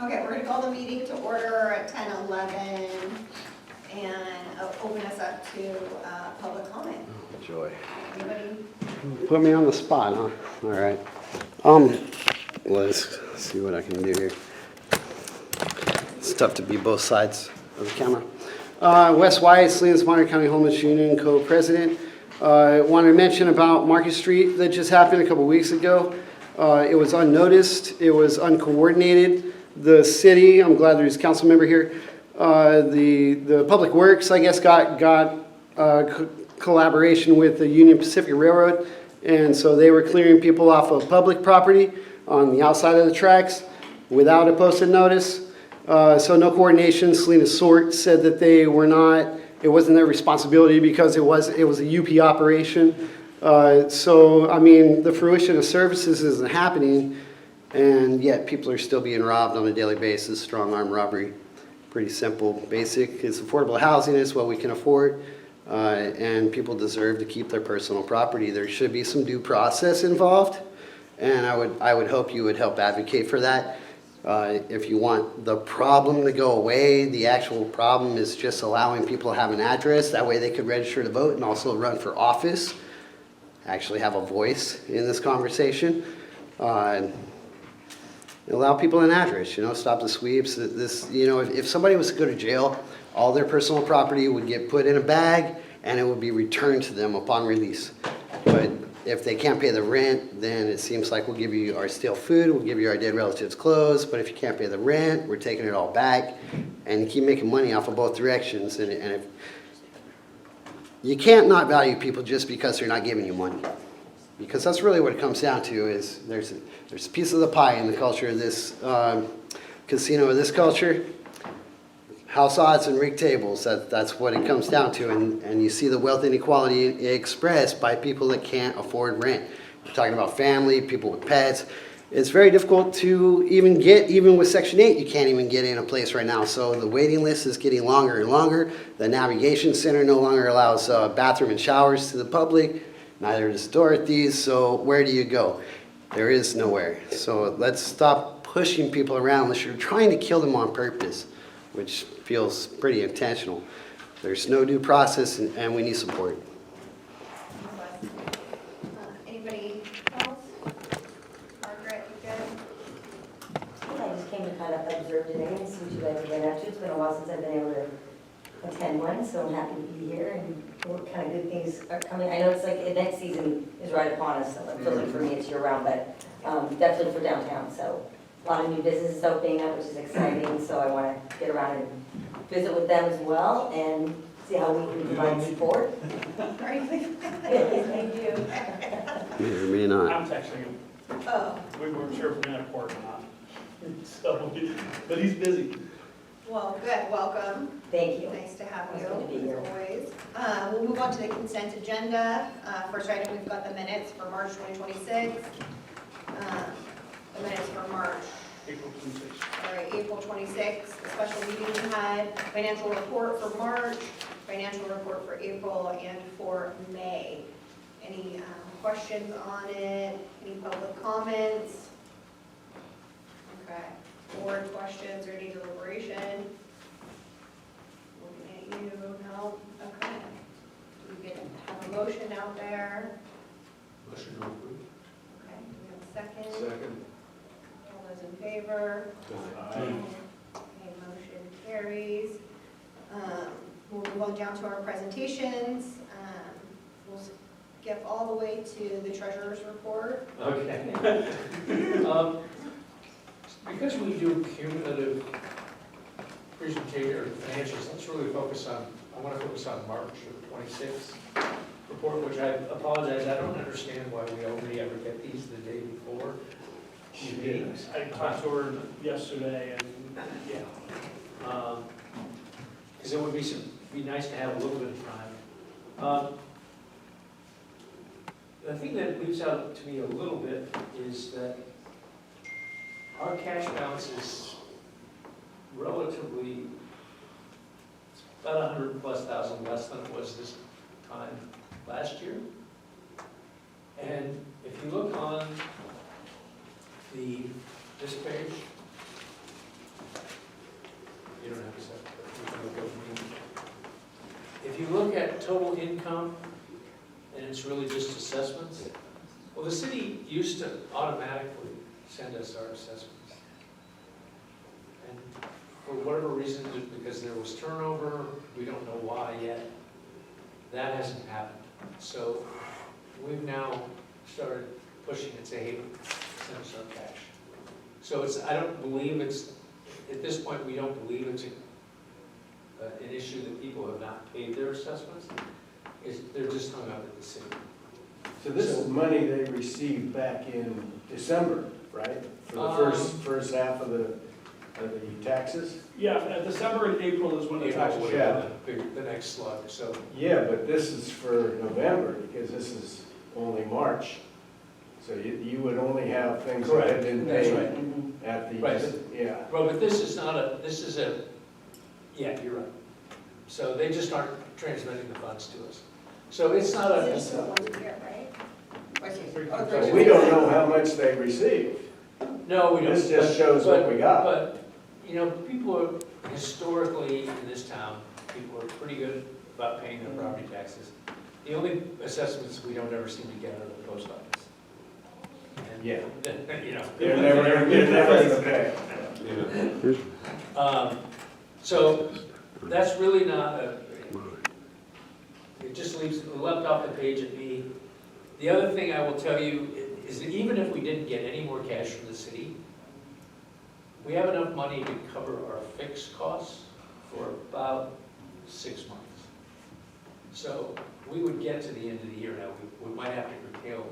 Okay, we're gonna call the meeting to order at 10:11 and open us up to public comment. Joy. Anybody? Put me on the spot, huh? All right. Let's see what I can do here. It's tough to be both sides of the camera. Wes Wyatt, Salinas County Homeless Union co-president. I wanted to mention about Market Street that just happened a couple weeks ago. It was unnoticed. It was uncoordinated. The city, I'm glad there's a council member here. The Public Works, I guess, got collaboration with the Union Pacific Railroad, and so they were clearing people off of public property on the outside of the tracks without a posted notice. So no coordination. Salinas Sort said that they were not, it wasn't their responsibility because it was a UP operation. So, I mean, the fruition of services isn't happening, and yet people are still being robbed on a daily basis. Strong arm robbery. Pretty simple, basic. It's affordable housing. It's what we can afford. And people deserve to keep their personal property. There should be some due process involved, and I would hope you would help advocate for that. If you want the problem to go away, the actual problem is just allowing people to have an address. That way they could register to vote and also run for office, actually have a voice in this conversation. Allow people an address, stop the sweeps. If somebody was to go to jail, all their personal property would get put in a bag and it would be returned to them upon release. But if they can't pay the rent, then it seems like we'll give you our stale food, we'll give you our dead relatives' clothes, but if you can't pay the rent, we're taking it all back, and you keep making money off of both directions. And if you can't not value people just because they're not giving you money. Because that's really what it comes down to, is there's a piece of the pie in the culture of this casino, of this culture. House odds and rigged tables, that's what it comes down to. And you see the wealth inequality expressed by people that can't afford rent. We're talking about family, people with pets. It's very difficult to even with Section 8, you can't even get in a place right now. So the waiting list is getting longer and longer. The navigation center no longer allows bathroom and showers to the public. Neither does Dorothy's. So where do you go? There is nowhere. So let's stop pushing people around unless you're trying to kill them on purpose, which feels pretty intentional. There's no due process, and we need support. Anybody else? Margaret, you good? I just came to kind of observe today and see what you guys have been up to. It's been a while since I've been able to attend one, so I'm happy to be here, and what kind of good things are coming. I know it's like event season is right upon us, so it feels like for me it's year round, but definitely for downtown. So a lot of new businesses opening up, which is exciting, so I want to get around and visit with them as well and see how we can provide support. Are you thinking? Thank you. May or may not. I'm texting him. Oh, We weren't sure if we're gonna report or not. So, but he's busy. well, good, welcome. Thank you. Nice to have It's you, good to be here. as always. We'll move on to the consent agenda. First item, we've got the minutes for March 2026. The minutes for March, April 26th. all right, April 26th, the special meeting we had, financial report for March, financial report for April, and for May. Any questions on it? Any public comments? Okay, board questions or any deliberation? Looking at you, no? Okay. Do we have a motion out there? Motion to approve. Okay, we have a second. Second. All those in favor? Aye. Okay, motion carries. We'll move on down to our presentations. We'll skip all the way to the treasurer's report. Okay. Because we do cumulative presentation or financials, let's really focus on, I want to focus on March of 26th report, which I apologize, I don't understand why we only ever get these the day before meetings. I talked to her yesterday and, yeah. Because it would be nice to have a little bit of time. The thing that leaps out to me a little bit is that our cash balance is relatively, it's about $100,000+ less than it was this time last year. And if you look on this page, total income, and it's really just assessments. Well, the city used to automatically send us our assessments. And for whatever reason, because there was turnover, we don't know why yet, that hasn't happened. So we've now started pushing and say, hey, send us our cash. So it's, I don't believe it's, at this point, we don't believe it's an issue that people have not paid their assessments. They're just hung up at the city. So this is money they received back in December, right? For the first half of the taxes? Yeah, December and April is when the April taxes would are have been the next slug, so. Yeah, but this is for November, because this is only March. So you would only have things that had been That's paid right. at the, Right. yeah. Well, but this is not a, this is a, yeah, you're right. So they just aren't transmitting the funds to us. So it's not a, Is it just once a year, right? Or is it- oh, So there's- we don't know how much they received. no, we don't. This just but- shows what but- we got. But, you know, people are, historically in this town, people are pretty good about paying their property taxes. The only assessments we don't ever seem to get are the post office. And, Yeah. you know. They're never gonna pay. So that's really not a, it just leapt off the page at me. The other thing I will tell you is that even if we didn't get any more cash from the city, we have enough money to cover our fixed costs for about 6 months. So we would get to the end of the year now. We might have to curtail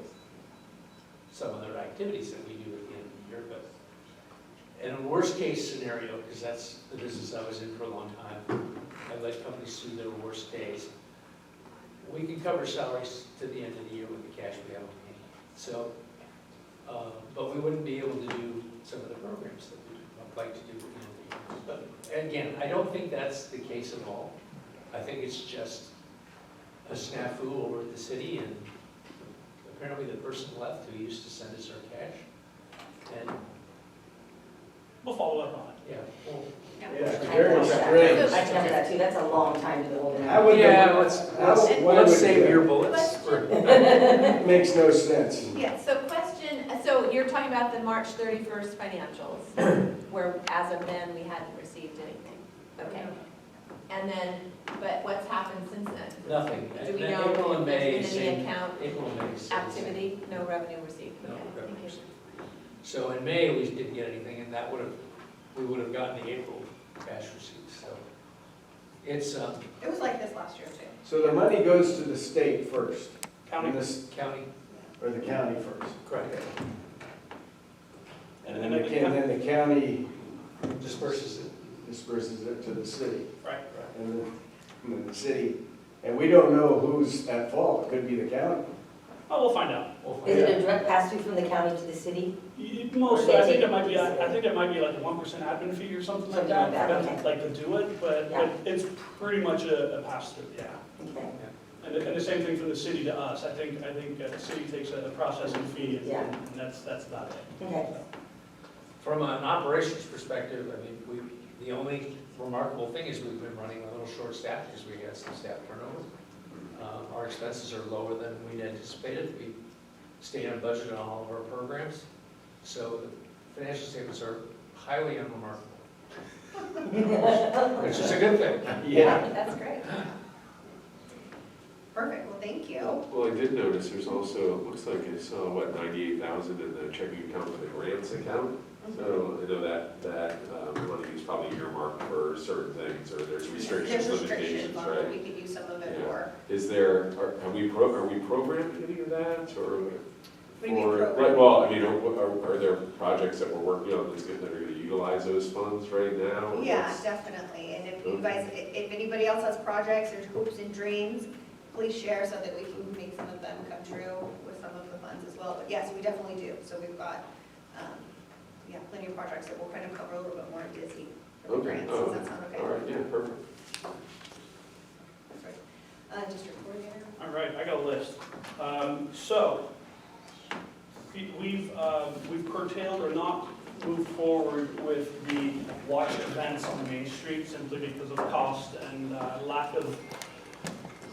some of their activities that we do at the end of the year, but in a worst case scenario, because that's the business I was in for a long time, I led companies through their worst days, we can cover salaries to the end of the year with the cash we have on hand. So, but we wouldn't be able to do some of the programs that we would like to do at the end of the year. But again, I don't think that's the case at all. I think it's just a snafu over at the city, and apparently the person left who used to send us our cash. And We'll follow up on it. yeah, well, Yeah, Yeah. it's very strange. I can tell you that too, that's a long time to be holding How out. would the- yeah, why would let's save it- your bullets for. Makes no sense. Yeah, so question, so you're talking about the March 31st financials, where as of then, we hadn't received anything. Okay. And then, but what's happened since then? Nothing. Do we Then know April and if May, there's been any same. account April and May. same. activity? No revenue received? No Okay, revenue thank you. received. So in May, we didn't get anything, and that we would have gotten the April cash receipts, so. It's, It was like this last year too. So the money goes to the state first, County. county, or the county first. correct, And then the county disperses it. disperses it to the city. Right. And then the city, and we don't know who's at fault. It could be the county. Oh, we'll find out. We'll find Is it out. a direct pass-through from the county to the city? Mostly, I think it might be, I think it might be like a 1% admin fee or something like Something like that, that, for them, okay. like to do it, but Yeah. it's pretty much a pass-through, yeah. Okay. And the same thing from the city to us. I think the city takes a processing fee, Yeah. and that's about it. Okay. From an operations perspective, I mean, the only remarkable thing is we've been running a little short-staffed because we had some staff turnover. Our expenses are lower than we'd anticipated. We stayed on budget on all of our programs. So the financial statements are highly unremarkable, which is a good thing. Yeah. That's great. Perfect, well, thank you. Well, I did notice there's also, it looks like I saw, 98,000 in the checking account for the grants account. So I know that money is probably earmarked for certain things, or there's restrictions, There's limitations, restrictions on what we right? could use some of it Yeah. for. Is there, are we programmed any of that, or? What do you mean Right, programmed? well, I mean, are there projects that we're working on that are gonna utilize those funds right now? or Yeah, what's- definitely, and if you guys, if anybody else has projects or hopes and dreams, please share so that we can make some of them come true with some of the funds as well. But yes, we definitely do, so we've got, plenty of projects that will kind of cover a little bit more of DISI for the Okay, grants, oh, does that sound okay? All right, yeah, perfect. That's right. District coordinator? All right, I got a list. So, we've curtailed or not moved forward with the watch events on Main Street simply because of cost and lack of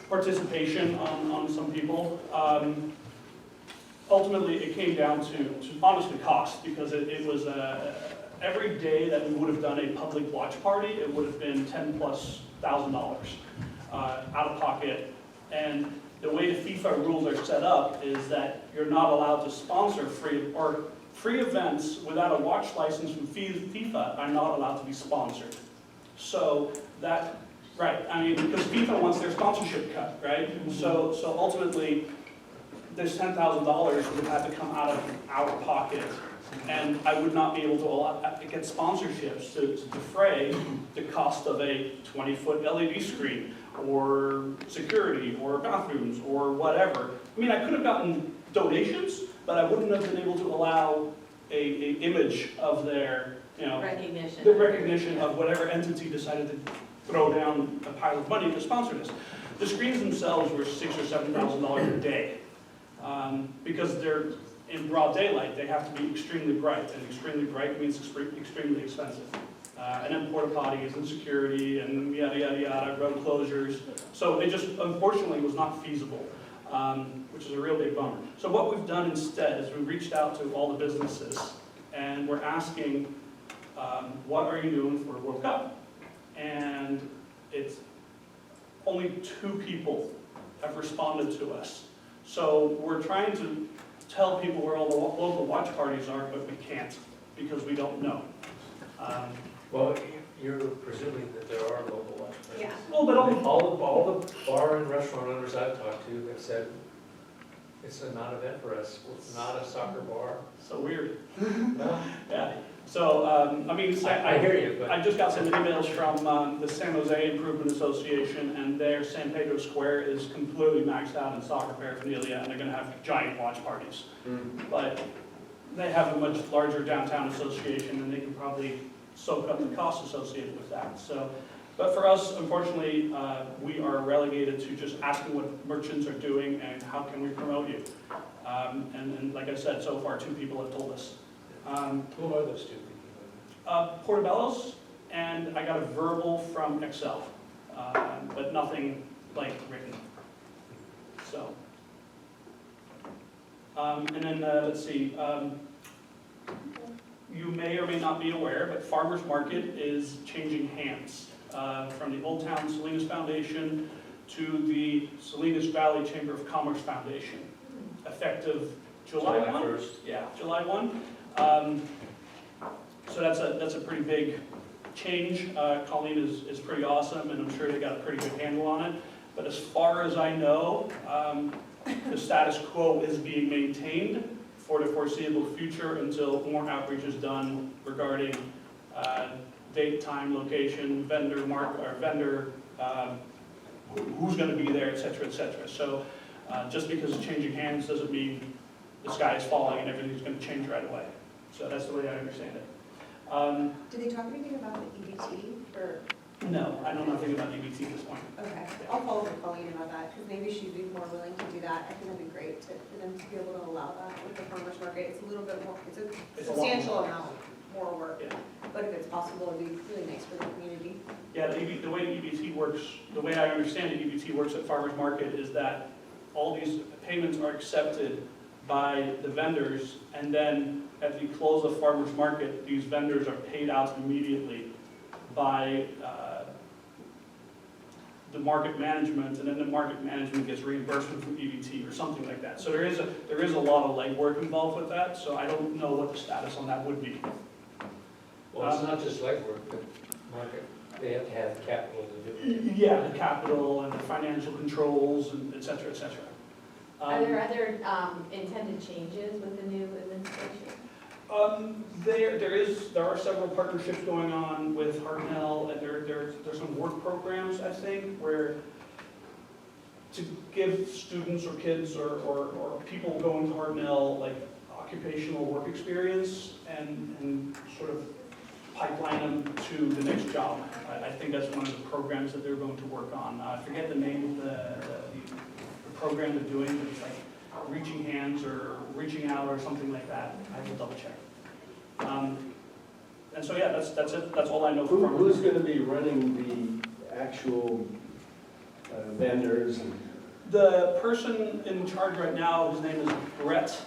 participation on some people. Ultimately, it came down to honestly cost, because it was every day that we would have done a public watch party, it would have been $10,000+ out of pocket. And the way the FIFA rules are set up is that you're not allowed to sponsor free events without a watch license from FIFA are not allowed to be sponsored. So that, right, I mean, because FIFA wants their sponsorship cut, right? So ultimately, this $10,000 would have had to come out of our pocket, and I would not be able to get sponsorships to defray the cost of a 20-foot LED screen, or security, or bathrooms, or whatever. I mean, I could have gotten donations, but I wouldn't have been able to allow a image of their, you know, Recognition. the recognition of whatever entity decided to throw down a pile of money to sponsor this. The screens themselves were $6,000 or $7,000 a day. Because they're in broad daylight, they have to be extremely bright, and extremely bright means extremely expensive. And then porta potties and security and yada, yada, yada, road closures. So it just unfortunately was not feasible, which is a real big bummer. So what we've done instead is we've reached out to all the businesses, and we're asking, what are you doing for World Cup? And it's only 2 people have responded to us. So we're trying to tell people where all the local watch parties are, but we can't, because we don't know. Well, you're presuming that there are local watch parties. Yeah. Well, but All the bar and restaurant owners I've talked to have said, it's a non-event for us, it's not a soccer bar. so weird. No, Yeah. So, I mean, I hear you, but. I just got some emails from the San Jose Improvement Association, and their San Pedro Square is completely maxed out in soccer paraphernalia, and they're going to have giant watch parties. But they have a much larger downtown association, and they can probably soak up the costs associated with that. So, but for us, unfortunately, we are relegated to just asking what merchants are doing and how can we promote you. And like I said, so far 2 people have told us. Who are those 2 people? Portobello's, and I got a verbal from Excel, but nothing like written. So, and then let's see, you may or may not be aware, but Farmers Market is changing hands from the Old Town Salinas Foundation to the Salinas Valley Chamber of Commerce Foundation, effective July 1? 1st. Yeah, July 1. So that's a pretty big change. Colleen is pretty awesome, and I'm sure they got a pretty good handle on it. But as far as I know, the status quo is being maintained for the foreseeable future until more outreach is done regarding date, time, location, vendor, who's going to be there, et cetera, et cetera. So just because it's changing hands doesn't mean the sky is falling and everything's going to change right away. So that's the way I understand it. Did they talk anything about the EBT, or? No, I know nothing about EBT at this point. Okay, I'll follow up with Colleen about that, because maybe she'd be more willing to do that. I think that'd be great for them to be able to allow that with the farmer's market. It's a little bit more, it's a It's a lot substantial more. amount more work. Yeah. But if it's possible, it'd be really nice for the community. Yeah, the way EBT works, the way I understand it, EBT works at farmers market is that all these payments are accepted by the vendors, and then at the close of farmers market, these vendors are paid out immediately by the market management, and then the market management gets reimbursement from EBT or something like that. So there is a lot of legwork involved with that, so I don't know what the status on that would be. Well, it's not just legwork, but market, they have to have the capital to do it. Yeah, the capital and the financial controls, and et cetera, et cetera. Are there other intended changes with the new administration? There are several partnerships going on with Hartnell, and there's some work programs, I think, where to give students or kids or people going to Hartnell like occupational work experience and sort of pipeline them to the next job. I think that's one of the programs that they're going to work on. I forget the name of the program they're doing, but it's like reaching hands or reaching out or something like that. I will double check. And so yeah, that's it. That's all I know. Who's going to be running the actual vendors and? The person in charge right now, his name is Brett,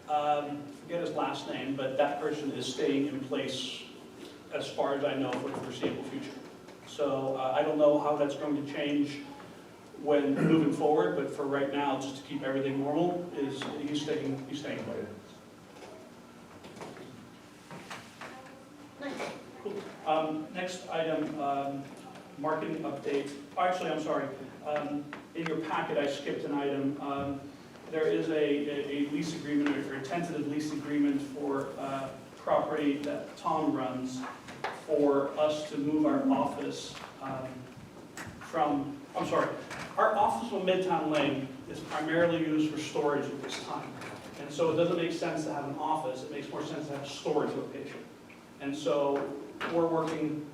forget his last name, but that person is staying in place as far as I know for the foreseeable future. So I don't know how that's going to change when moving forward, but for right now, just to keep everything normal, he's staying put. Nice. Cool. Next item, marketing update. Actually, I'm sorry. In your packet, I skipped an item. There is a lease agreement or a tentative lease agreement for property that Tom runs for us to move our office our office on Midtown Lane is primarily used for storage at this time. And so it doesn't make sense to have an office, it makes more sense to have a storage location. And so I'm working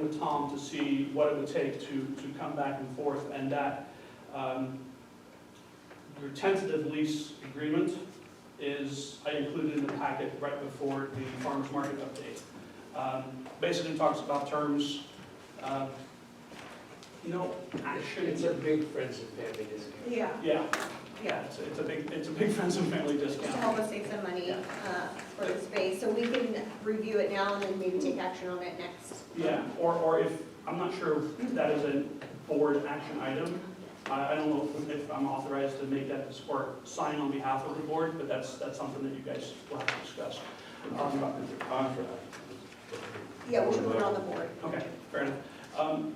with Tom to see what it would take to come back and forth, and that your tentative lease agreement is, I included in the packet right before the farmer's market update. Basically talks about terms, action. It's a big friends and family discount. Yeah, Yeah, it's a big friends and family just to discount. help us save some money for the space, so we can review it now and then maybe take action on it next. Yeah, or if, I'm not sure if that is a board action item. I don't know if I'm authorized to make that or sign on behalf of the board, but that's something that you guys will have to discuss. Yeah, we should put it on the board. Okay, fair enough.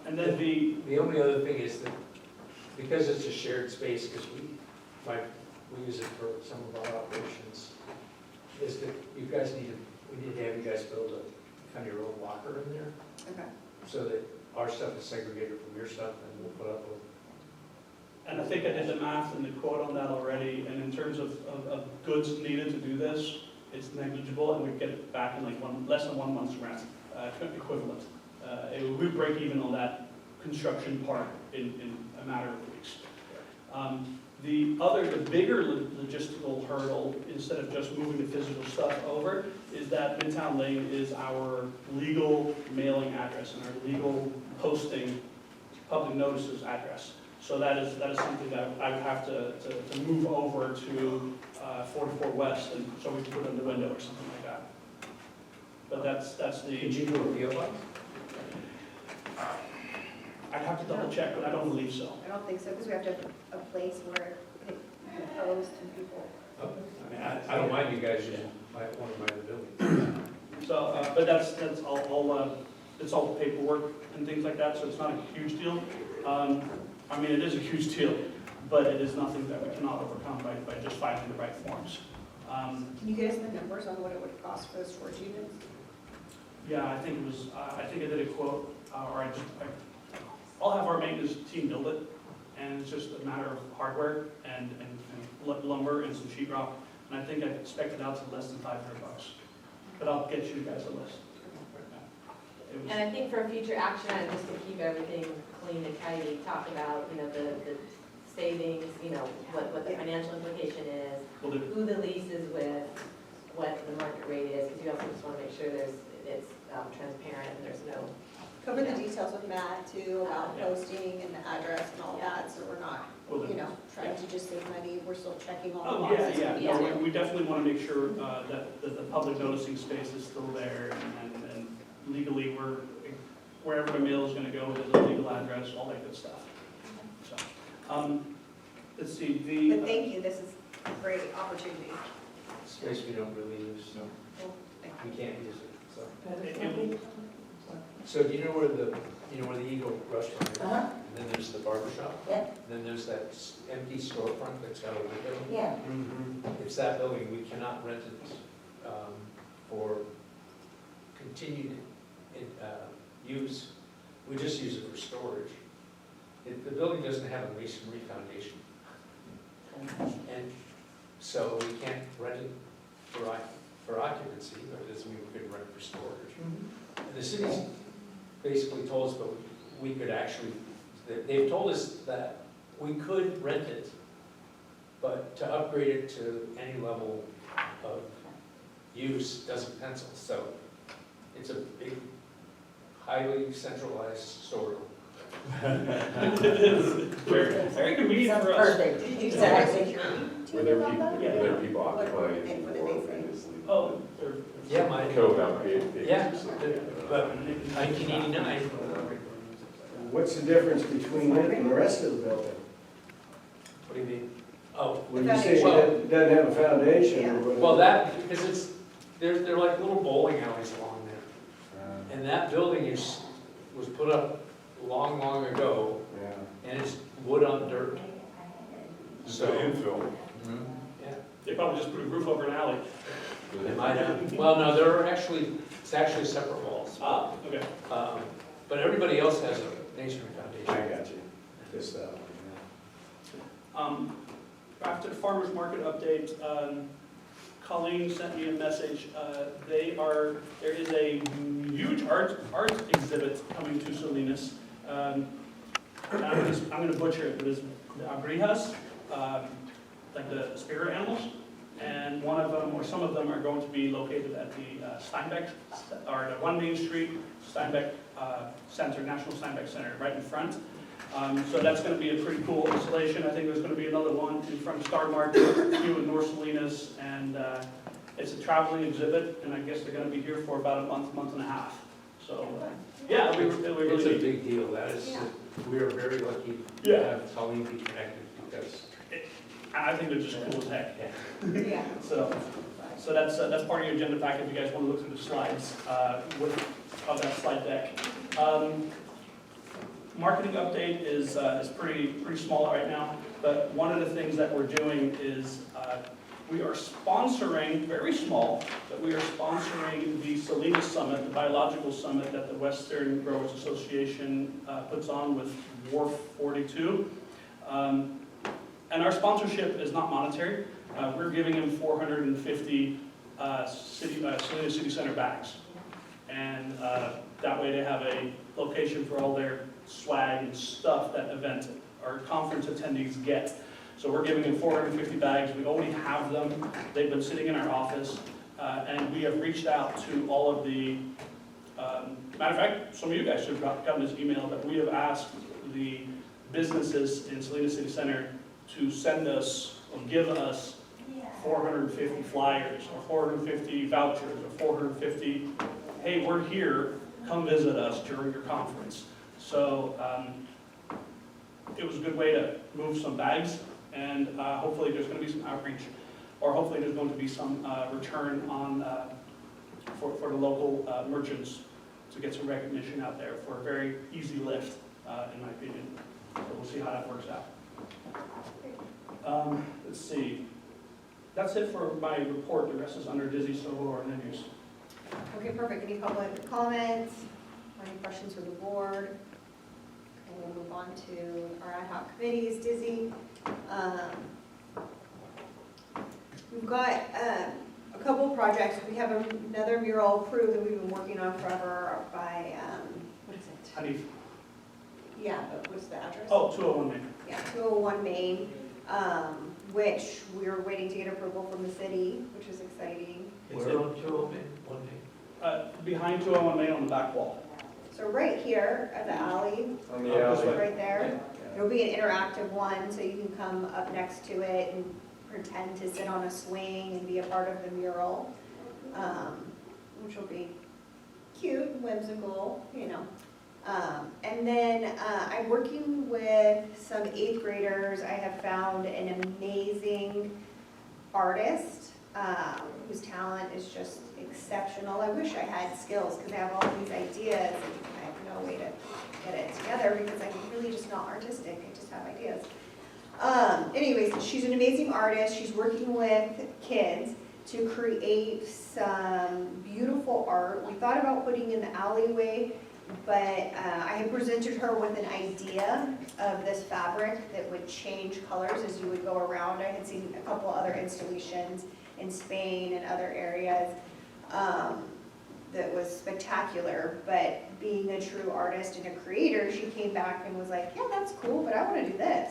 And then The only other thing is that, because it's a shared space, because we use it for some of our operations, is that we need to have you guys build a kind of your own locker in there, Okay. so that our stuff is segregated from your stuff, and we'll put up with. And I think I did the math and the quote on that already, and in terms of goods needed to do this, it's negligible, and we get it back in like less than 1 month's rent, equivalent. We break even on that construction part in a matter of weeks. The bigger logistical hurdle, instead of just moving the physical stuff over, is that Midtown Lane is our legal mailing address and our legal posting public notices address. So that is something that I would have to move over to 44 West, and so we can put it in the window or something like that. But that's the. Did you do a PO box? I'd have to double check, but I don't believe so. I don't think so, because we have to have a place where it can post and people. I mean, I don't mind you guys using one of my other buildings. So, but that's all. It's all paperwork and things like that, so it's not a huge deal. I mean, it is a huge deal, but it is nothing that we cannot overcome by just finding the right forms. Can you get us the numbers on what it would cost for the storage units? Yeah, I think it was. I think I did a quote, I'll have our maintenance team build it, and it's just a matter of hardware and lumber and some sheetrock. And I think I could spec it out to less than $500. But I'll get you guys a list. And I think for a future action item, just to keep everything clean and tidy, talk about, the savings, what the financial implication is, We'll do. who the lease is with, what the market rate is, because you also just want to make sure it's transparent and there's no. Cover the details with Matt too, about posting and the address and all that, so we're not, We'll do. trying to just save money, we're still checking all the Oh, boxes. yeah. No, we definitely want to make sure that the public noticing space is still there, and legally, wherever the mail is going to go, there's a legal address, all that good stuff. So, let's see, But thank you, this is a great opportunity. Space we don't really use, so Well, thank we can't use it, so. it- So do you know where the Eagle restaurant is? Uh-huh. And then there's the barber shop? Yeah. And then there's that empty storefront that's got a window? Yeah. It's that building, we cannot rent it for continued use. We just use it for storage. The building doesn't have a masonry foundation. And so we can't rent it for occupancy, but it doesn't mean we could rent it for storage. And the city's basically told us, but we could actually, they've told us that we could rent it, but to upgrade it to any level of use doesn't pencil. So it's a big, highly centralized storeroom. It is very, very convenient Sounds for us. perfect. Did you Exactly. Were there people occupying What did they or say? just leave? Oh, they're. Yeah, my, Code about Beatification. Yeah, or something. but 1989. What's the difference between it and the rest of the building? What do you mean? Oh, When you say Well- it doesn't have a foundation Yeah. or whatever. well, that, because it's, they're like little bowling alleys along there. And that building was put up long, long ago, Yeah. and it's wood on dirt. So infill. Yeah, They probably just put a roof over an alley. they might have, well, no, it's actually separate walls. Ah, okay. But everybody else has a masonry I foundation. got you. Just that one, After the farmer's market update, Colleen sent me a message. There is a huge art exhibit coming to Salinas. I'm gonna butcher it, but it's the abrijas, like the spirit animals. And one of them, or some of them, are going to be located at the Steinbeck, or the 1 Main Street Steinbeck Center, National Steinbeck Center, right in front. So that's going to be a pretty cool installation. I think there's going to be another one in front of Star Market, a few in North Salinas, and it's a traveling exhibit, and I guess they're going to be here for about a month and a half. So, yeah, it'll be It's a really neat. big deal, that is, Yeah. we are very lucky to Yeah. have Colleen be connected, because, And I think they're just cool as heck. Yeah. So that's part of your agenda packet, if you guys want to look through the slides of that slide deck. Marketing update is pretty small right now, but one of the things that we're doing is we are sponsoring, very small, but we are sponsoring the Salinas Summit, the biological summit that the Western Growers Association puts on with Wharf 42. And our sponsorship is not monetary. We're giving them 450 Salinas City Center bags. And that way they have a location for all their swag and stuff that event or conference attendees get. So we're giving them 450 bags. We already have them. They've been sitting in our office. And we have reached out to all of the, matter of fact, some of you guys should have gotten this email, that we have asked the businesses in Salinas City Center to send us or give us 450 flyers or 450 vouchers or 450, hey, we're here, come visit us during your conference. So it was a good way to move some bags, and hopefully there's going to be some outreach, or hopefully there's going to be some return on for the local merchants to get some recognition out there for a very easy lift, in my opinion. So we'll see how that works out. Let's see. That's it for my report. The rest is under DISI, SOBO, or menus. Okay, perfect. Any public comments? Any questions for the board? Okay, we'll move on to our ad hoc committees, DISI. We've got a couple of projects. We have another mural approved that we've been working on forever by, what is it? How do you, Yeah, but what's the address? oh, 201 Main. Yeah, 201 Main, which we're waiting to get approval from the city, which is exciting. It's we're on 201 Main. Behind 201 Main on the back wall. So right here at the alley, On the the alley. alley. right there, it'll be an interactive one, so you can come up next to it and pretend to sit on a swing and be a part of the mural, which will be cute, whimsical, you know. And then I'm working with some 8th graders. I have found an amazing artist whose talent is just exceptional. I wish I had skills because I have all these ideas and I have no way to get it together because I'm really just not artistic. I just have ideas. Anyways, she's an amazing artist. She's working with kids to create some beautiful art. We thought about putting in the alleyway, but I had presented her with an idea of this fabric that would change colors as you would go around. I had seen a couple other installations in Spain and other areas that was spectacular, but being a true artist and a creator, she came back and was like, yeah, that's cool, but I want to do this.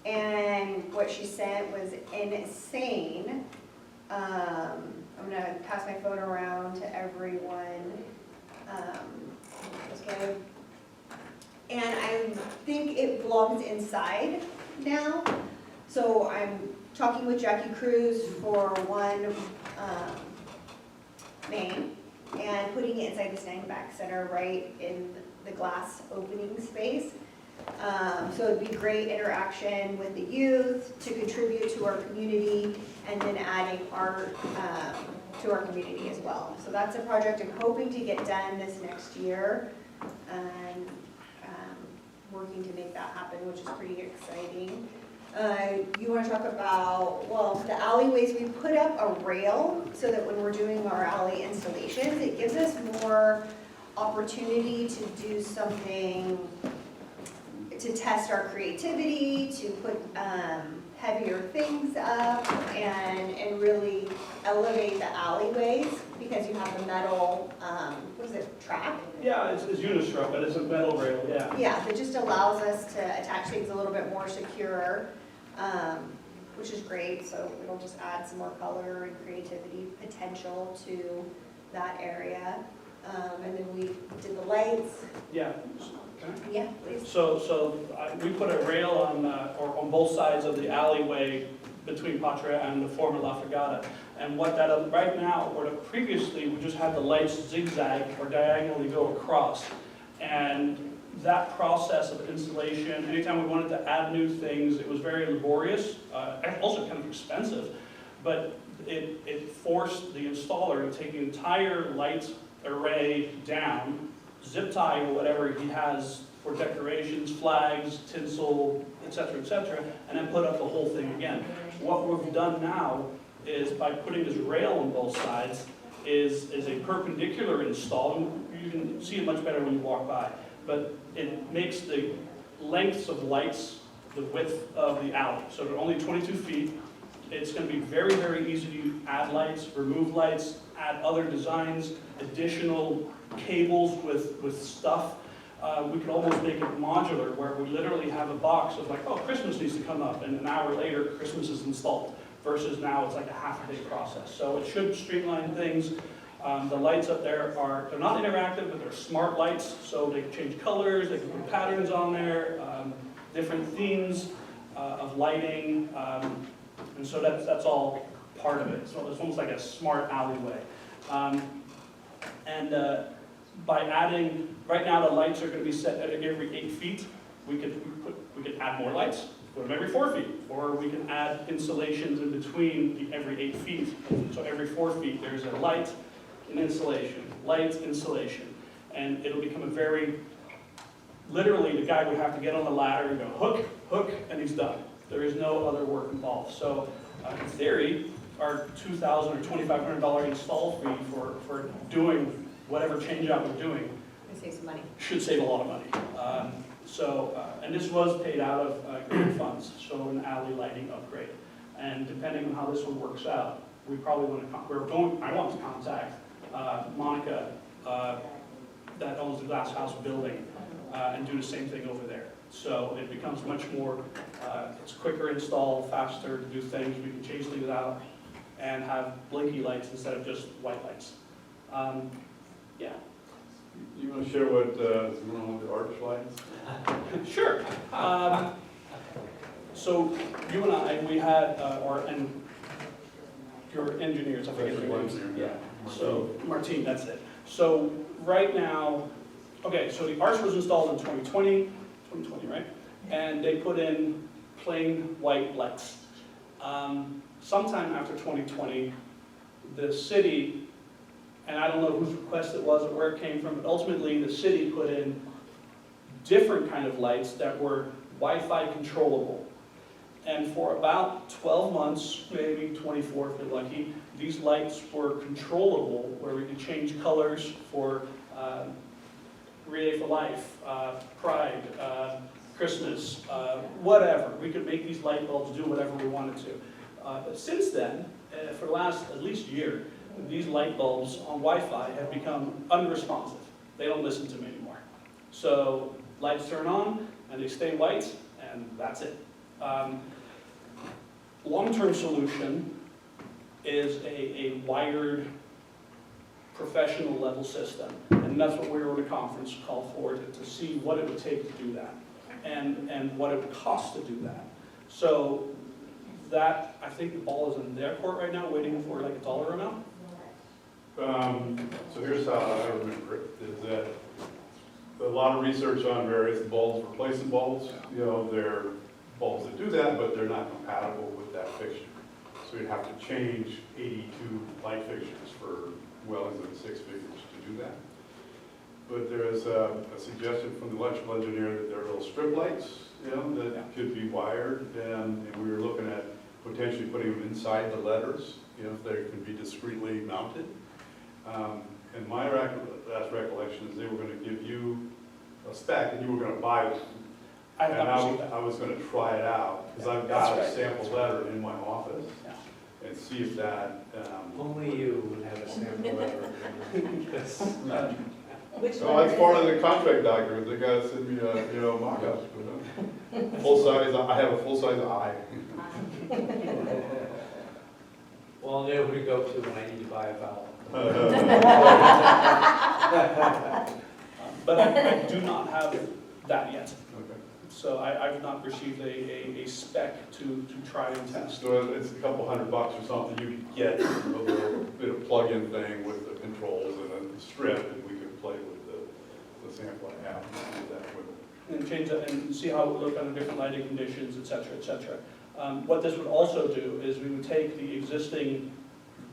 And what she sent was insane. I'm going to pass my phone around to everyone. Okay. And I bulbs inside now. So I'm talking with Jackie Cruz for one main and putting it inside the Steinbeck Center right in the glass opening space. So it'd be great interaction with the youth to contribute to our community and then adding art to our community as well. So that's a project I'm hoping to get done this next year and working to make that happen, which is pretty exciting. You want to talk about, well, the alleyways, we put up a rail so that when we're doing our alley installations, it gives us more opportunity to do something, to test our creativity, to put heavier things up and really elevate the alleyways because you have the metal, what is it, track? Yeah, it's unistruck, but it's a metal rail, yeah. Yeah, that just allows us to attach things a little bit more secure, which is great. So it'll just add some more color and creativity potential to that area. And then we did the lights. Yeah. Yeah, please. So we put a rail on both sides of the alleyway between Patria and the former La Fregata. And what that, right now, or previously, we just had the lights zigzag or diagonally go across. And that process of installation, anytime we wanted to add new things, it was very laborious, also kind of expensive, but it forced the installer to take the entire light array down, zip tie or whatever he has for decorations, flags, tinsel, et cetera, and then put up the whole thing again. What we've done now is by putting this rail on both sides is a perpendicular install. And you can see it much better when you walk by, but it makes the lengths of lights the width of the alley. So they're only 22 feet. It's going to be very, very easy to add lights, remove lights, add other designs, additional cables with stuff. We could almost make it modular where we literally have a box of like, oh, Christmas needs to come up, and an hour later, Christmas is installed, versus now it's like a half-a-day process. So it should streamline things. The lights up there they're not interactive, but they're smart lights, so they can change colors, they can put patterns on there, different themes of lighting, and so that's all part of it. So it's almost like a smart alleyway. By adding, right now the lights are going to be set at every 8 feet. We could add more lights, put them every 4 feet, or we can add installations in between every 8 feet. So every 4 feet there's a light, an installation, light, installation, and it'll become a very, literally the guy would have to get on the ladder and go hook, hook, and he's done. There is no other work involved. So in theory, our $2,000 or $2,500 install fee for doing whatever change out we're doing It saves some money. should save a lot of money. And this was paid out of grant funds, so an alley lighting upgrade. And depending on how this one works out, we probably want to, I want to contact Monica that owns the Glass House building and do the same thing over there. So it becomes much more, it's quicker install, faster to do things. We can change things out and have blinky lights instead of just white lights. Yeah. You want to share what's going on with the arch lights? Sure. So you and I, we had, and your engineers, I forget their names. Yeah. So Martine, that's it. So right now, okay, so the arch was installed in 2020, right? And they put in plain white lights. Sometime after 2020, the city, and I don't know whose request it was or where it came from, but ultimately the city put in different kind of lights that were Wi-Fi controllable. And for about 12 months, maybe 24 if you're lucky, these lights were controllable, where we could change colors for Relay for Life, Pride, Christmas, whatever. We could make these light bulbs do whatever we wanted to. But since then, for the last at least year, these light bulbs on Wi-Fi have become unresponsive. They don't listen to me anymore. So lights turn on and they stay white, and that's it. Long-term solution is a wired professional level system, and that's what we were at a conference called for, to see what it would take to do that. and what it would cost to do that. So that, I think the ball is in their court right now, waiting for like a dollar amount. So here's how I remember it, is that a lot of research on various bulbs, replacing bulbs, you know, they're bulbs that do that, but they're not compatible with that fixture. So you'd have to change 82 light fixtures for well into the six figures to do that. But there is a suggestion from the electrical engineer that there are little strip lights, you know, that could be wired, and we were looking at potentially putting them inside the letters, you know, if they can be discreetly mounted. And my last recollection is they were going to give you a spec, and you were going to buy it. I have And not received that. I was going to try it out, because I've got a sample letter in my office, and see if that, Only you would have a sample letter. Which oh, one that's is part of it? the contract document, they gotta send me a, you know, mock-up. Full size, I have a full-size eye. Well, I'll know who to go to when I need to buy a vowel. But I do not have that yet. Okay. So I've not received a spec to try and test. So it's a couple $100 or something, you could get a little bit of plug-in thing with the controls and a strip, and we could play with the sample I have and do that with it. And change it and see how it would look under different lighting conditions, et cetera, et cetera. What this would also do is we would take the existing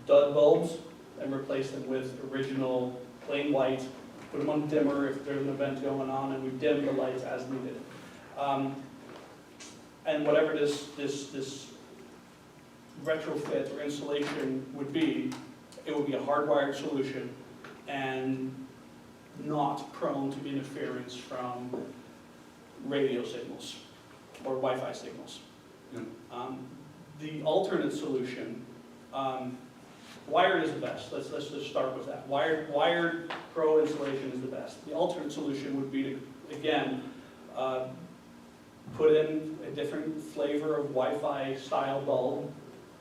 dud bulbs and replace them with original plain white, put them on dimmer if there's an event going on, and we dim the lights as needed. And whatever this retrofit or installation would be, it would be a hardwired solution and not prone to interference from radio signals or Wi-Fi signals. Yeah. The alternate solution, wired is the best. Let's just start with that. Wired pro installation is the best. The alternate solution would be to, again, put in a different flavor of Wi-Fi style bulb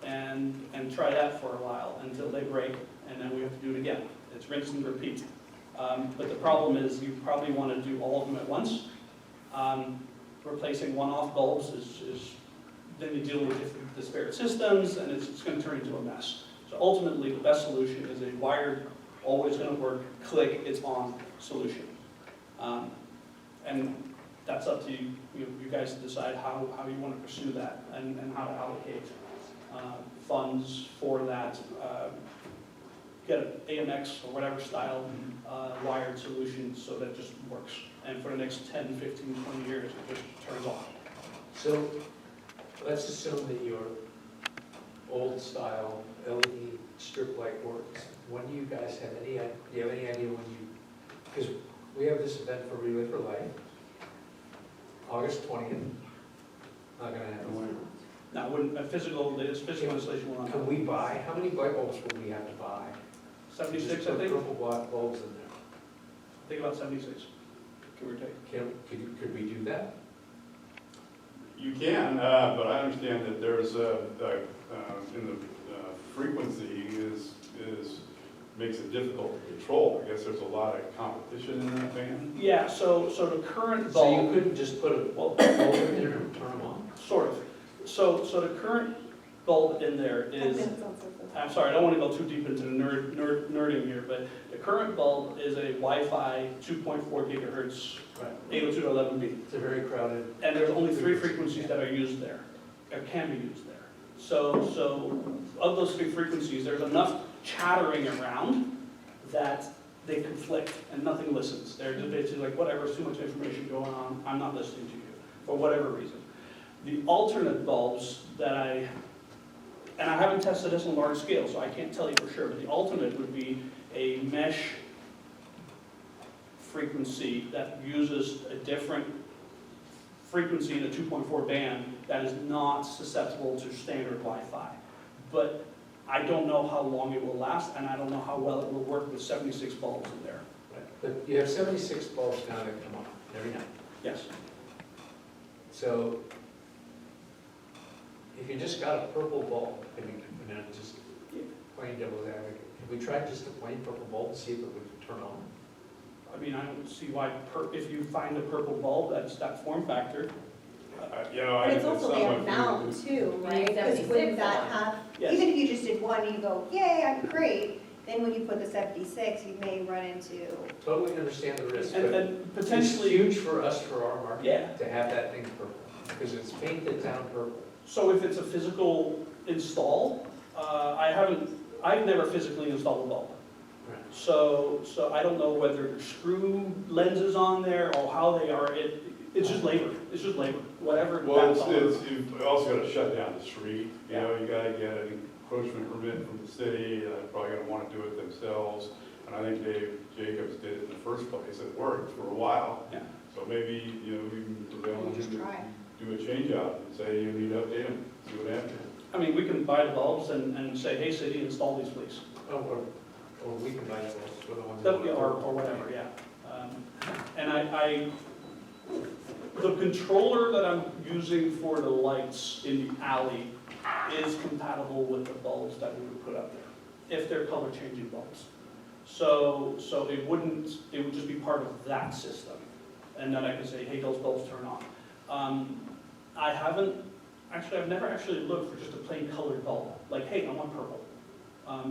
and try that for a while until they break, and then we have to do it again. It's rinse and repeat. But the problem is you probably want to do all of them at once. Replacing one-off bulbs is then you deal with different disparate systems, and it's going to turn into a mess. So ultimately, the best solution is a wired, always going to work, click, it's on solution. And that's up to you, you guys to decide how you want to pursue that and how to allocate funds for that. Get an AMX or whatever style wired solution so that it just works. And for the next 10, 15, 20 years, it just turns on. So let's assume that your old style LED strip light works. When do you guys have any, do you have any idea when you, because we have this event for Relay for Life, August 20th. Not gonna happen. Now, when a physical installation will not Can happen. we buy, how many light bulbs would we have to buy? 76, Just I put think. purple bulbs in there. I think about 76, give or take. Could we do that? You can, but I understand that there's in the frequency makes it difficult to control. I guess there's a lot of competition in that band. Yeah, so the current So you bulb, couldn't just put a bulb in there and turn them on? sort of. So the current bulb in there is, I'm sorry, I don't want to go too deep into the nerding here, but the current bulb is a Wi-Fi 2.4 gigahertz, Right. 802.11b. It's a very crowded. And there's only 3 frequencies that are used there, or can be used there. So of those 3 frequencies, there's enough chattering around that they conflict and nothing listens. They're just basically like, whatever, there's too much information going on, I'm not listening to you, for whatever reason. The alternate bulbs that I haven't tested this on large scale, so I can't tell you for sure, but the alternate would be a mesh frequency that uses a different frequency in a 2.4 band that is not susceptible to standard Wi-Fi. But I don't know how long it will last, and I don't know how well it will work with 76 bulbs in there. But you have 76 bulbs now that come on every night. Yes. So if you just got a purple bulb, and then just plain devil's advocate, have we tried just a plain purple bulb to see if it would turn on? I mean, I don't see why, if you find a purple bulb, that's that form factor. You know, But it's I- also the somewhat- amount too, We right? need Because 76 wouldn't that of them. have, Yes. even if you just did one, you go, yay, I'm great. Then when you put the 76, you may run into, Totally understand the risk, And, but and it's potentially, huge for us, for our market, yeah, to have that thing purple, because it's painted down purple. so if it's a physical install, I've never physically installed a bulb. Right. So I don't know whether there's screw lenses on there or how they are, it's just labor, whatever. Well, that's all. you've also got to shut down the street, you know, you got to get an encroachment permit from the city, probably going to want to do it themselves. And I think Dave Jacobs did it in the first place, it worked for a while. Yeah. So maybe, you know, we can prevail on just him try. to do a change out and say you need to update them, see what happens. I mean, we can buy the bulbs and say, hey, city, install these, please. Oh, or we can buy those for the ones. Or whatever, yeah. And the controller that I'm using for the lights in the alley is compatible with the bulbs that we would put up there, if they're color changing bulbs. So it would just be part of that system. And then I can say, hey, those bulbs turn on. I've never actually looked for just a plain colored bulb, like, hey, I want purple.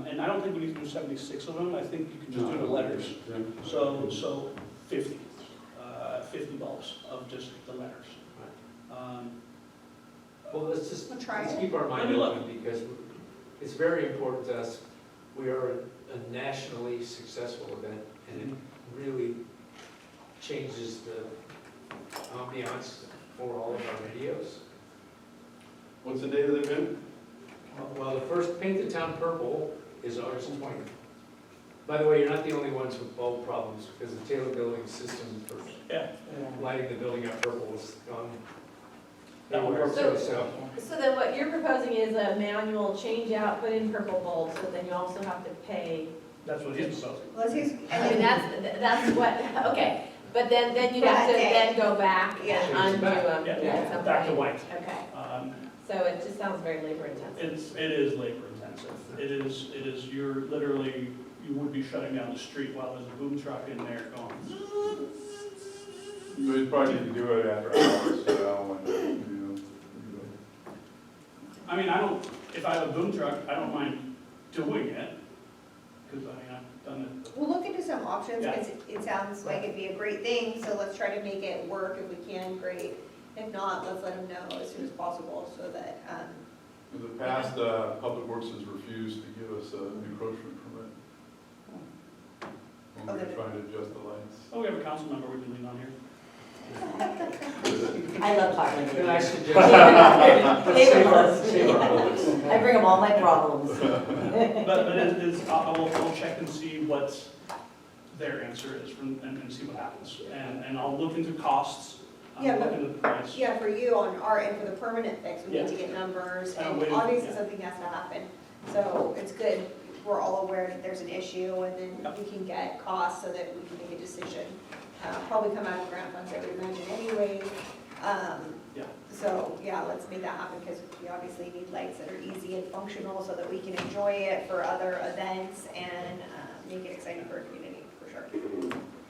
And I don't think we need to do 76 of them, I think you can just do the letters. So 50 bulbs of just the letters. Well, let's We'll try let's it. keep our Let mind me look. open, because it's very important to us. We are a nationally successful event, and it really changes the ambiance for all of our videos. What's the date of the event? Well, the first Paint the Town Purple is August 20th. By the way, you're not the only ones with bulb problems, because the Taylor Building system for Yeah. lighting the building up purple is gone. That will work So- too. So then what you're proposing is a manual change out, put in purple bulbs, but then you also have to pay. That's what he's proposing. let's use, I mean, that's what, okay, but then you'd For have that to day. then go back Yeah. and undo them. Yeah, at some back to point. white. Okay, Um, so it just sounds very labor intensive. it is labor intensive. It is, you're literally, you would be shutting down the street while there's a boom truck in there going. We'd probably need to do it after hours, you know, and, you know. I mean, if I have a boom truck, I don't mind doing it, because I mean, I've done it. we'll look into some options, Yeah. because it sounds like it'd be a great thing, so let's try to make it work if we can, great. If not, let's let them know as soon as possible, so that, In the past, Public Works has refused to give us an encroachment permit. When we're Okay. trying to adjust the lights. Oh, we have a council member we can lean on here. I love talking Then to I you. suggest. Save our Save our bullets. I bring them all my problems. But it is, I will check and see what their answer is and see what happens. And I'll look into costs, Yeah, I'll look but- into the price. yeah, for you on our end, for the permanent fix, we need to get numbers, I'm and waiting, obviously yeah. something has to happen. So it's good, we're all aware that there's an issue, and then Yep. we can get costs so that we can make a decision. Probably come out of grant funds, I would imagine anyway. Yeah. So, yeah, let's make that happen, because we obviously need lights that are easy and functional, so that we can enjoy it for other events and make it exciting for our community, for sure.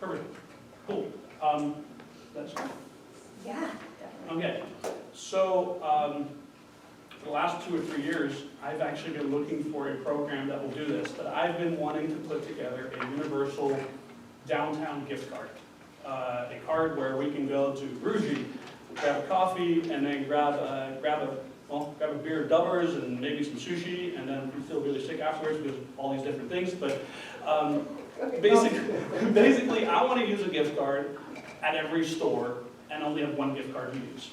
Perfect, cool. That's fine. Yeah, definitely. Okay, so, for the last 2 or 3 years, I've actually been looking for a program that will do this, but I've been wanting to put together a universal downtown gift card. A card where we can go to Bruges, grab a coffee, and then grab a beer at Dubbers and maybe some sushi, and then we feel really sick afterwards because of all these different things, but basically, I want to use a gift card at every store and only have one gift card to use.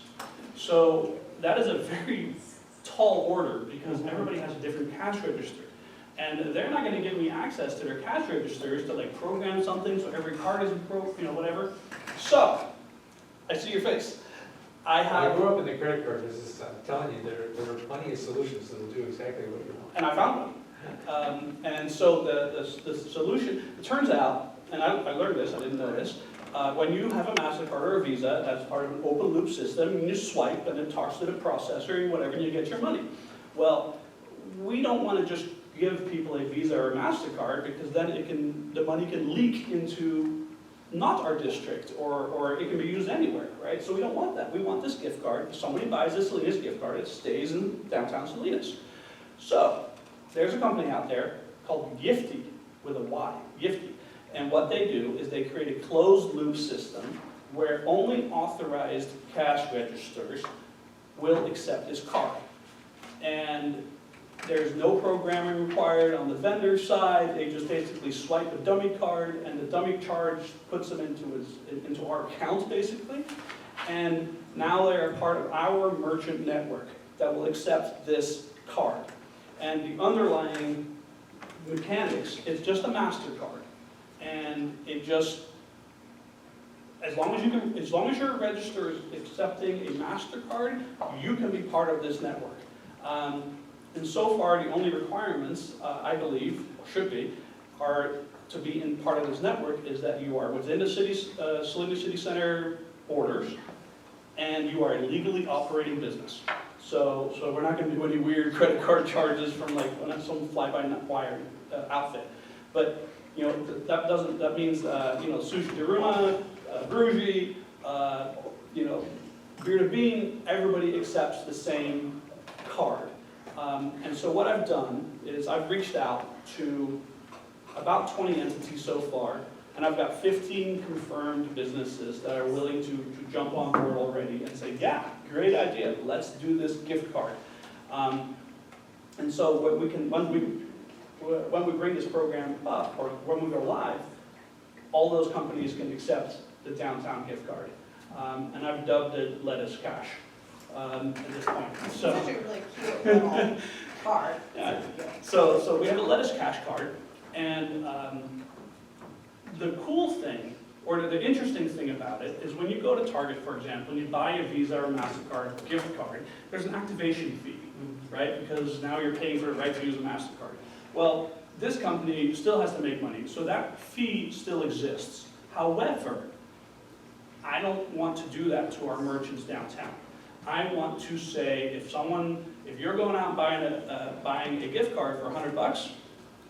So that is a very tall order because everybody has a different cash register. And they're not going to give me access to their cash registers to like program something so every card is whatever. So, I see your face. I I grew have, up in the credit card business, I'm telling you, there are plenty of solutions that'll do exactly what you want. and I found one. And so the solution, it turns out, and I learned this, I didn't know this, when you have a MasterCard or a Visa, that's part of an open loop system, you just swipe and it talks to the processor and whatever, and you get your money. Well, we don't want to just give people a Visa or a MasterCard because then the money can leak into not our district, or it can be used anywhere, right? So we don't want that. We want this gift card. If somebody buys this Salinas gift card, it stays in downtown Salinas. So there's a company out there called Gifty, with a Y, Gifty. And what they do is they create a closed loop system where only authorized cash registers will accept this card. And there's no programming required on the vendor side. They just basically swipe a dummy card, and the dummy charge puts them into our account, basically. And now they are part of our merchant network that will accept this card. And the underlying mechanics, it's just a MasterCard. And it just, as long as your register is accepting a MasterCard, you can be part of this network. And so far, the only requirements, I believe, or should be, are to be in part of this network is that you are within the city's, Salinas City Center borders, and you are a legally operating business. So we're not going to do any weird credit card charges from like some fly-by-wire outfit. But that means Sushi Daruma, Brugi, Beer to Bean, everybody accepts the same card. And so what I've done is I've reached out to about 20 entities so far, and I've got 15 confirmed businesses that are willing to jump on board already and say, yeah, great idea, let's do this gift card. And so what we can, when we bring this program up, or when we go live, all those companies can accept the downtown gift card. And I've dubbed it Lettuce Cash. At this point. It's actually a really cute little card. Yeah. So we have a Lettuce Cash card, and the cool thing, or the interesting thing about it, is when you go to Target, for example, and you buy a Visa or MasterCard gift card, there's an activation fee, right? Because now you're paying for the right to use a MasterCard. Well, this company still has to make money, so that fee still exists. However, I don't want to do that to our merchants downtown. I want to say, if you're going out and buying a gift card for $100,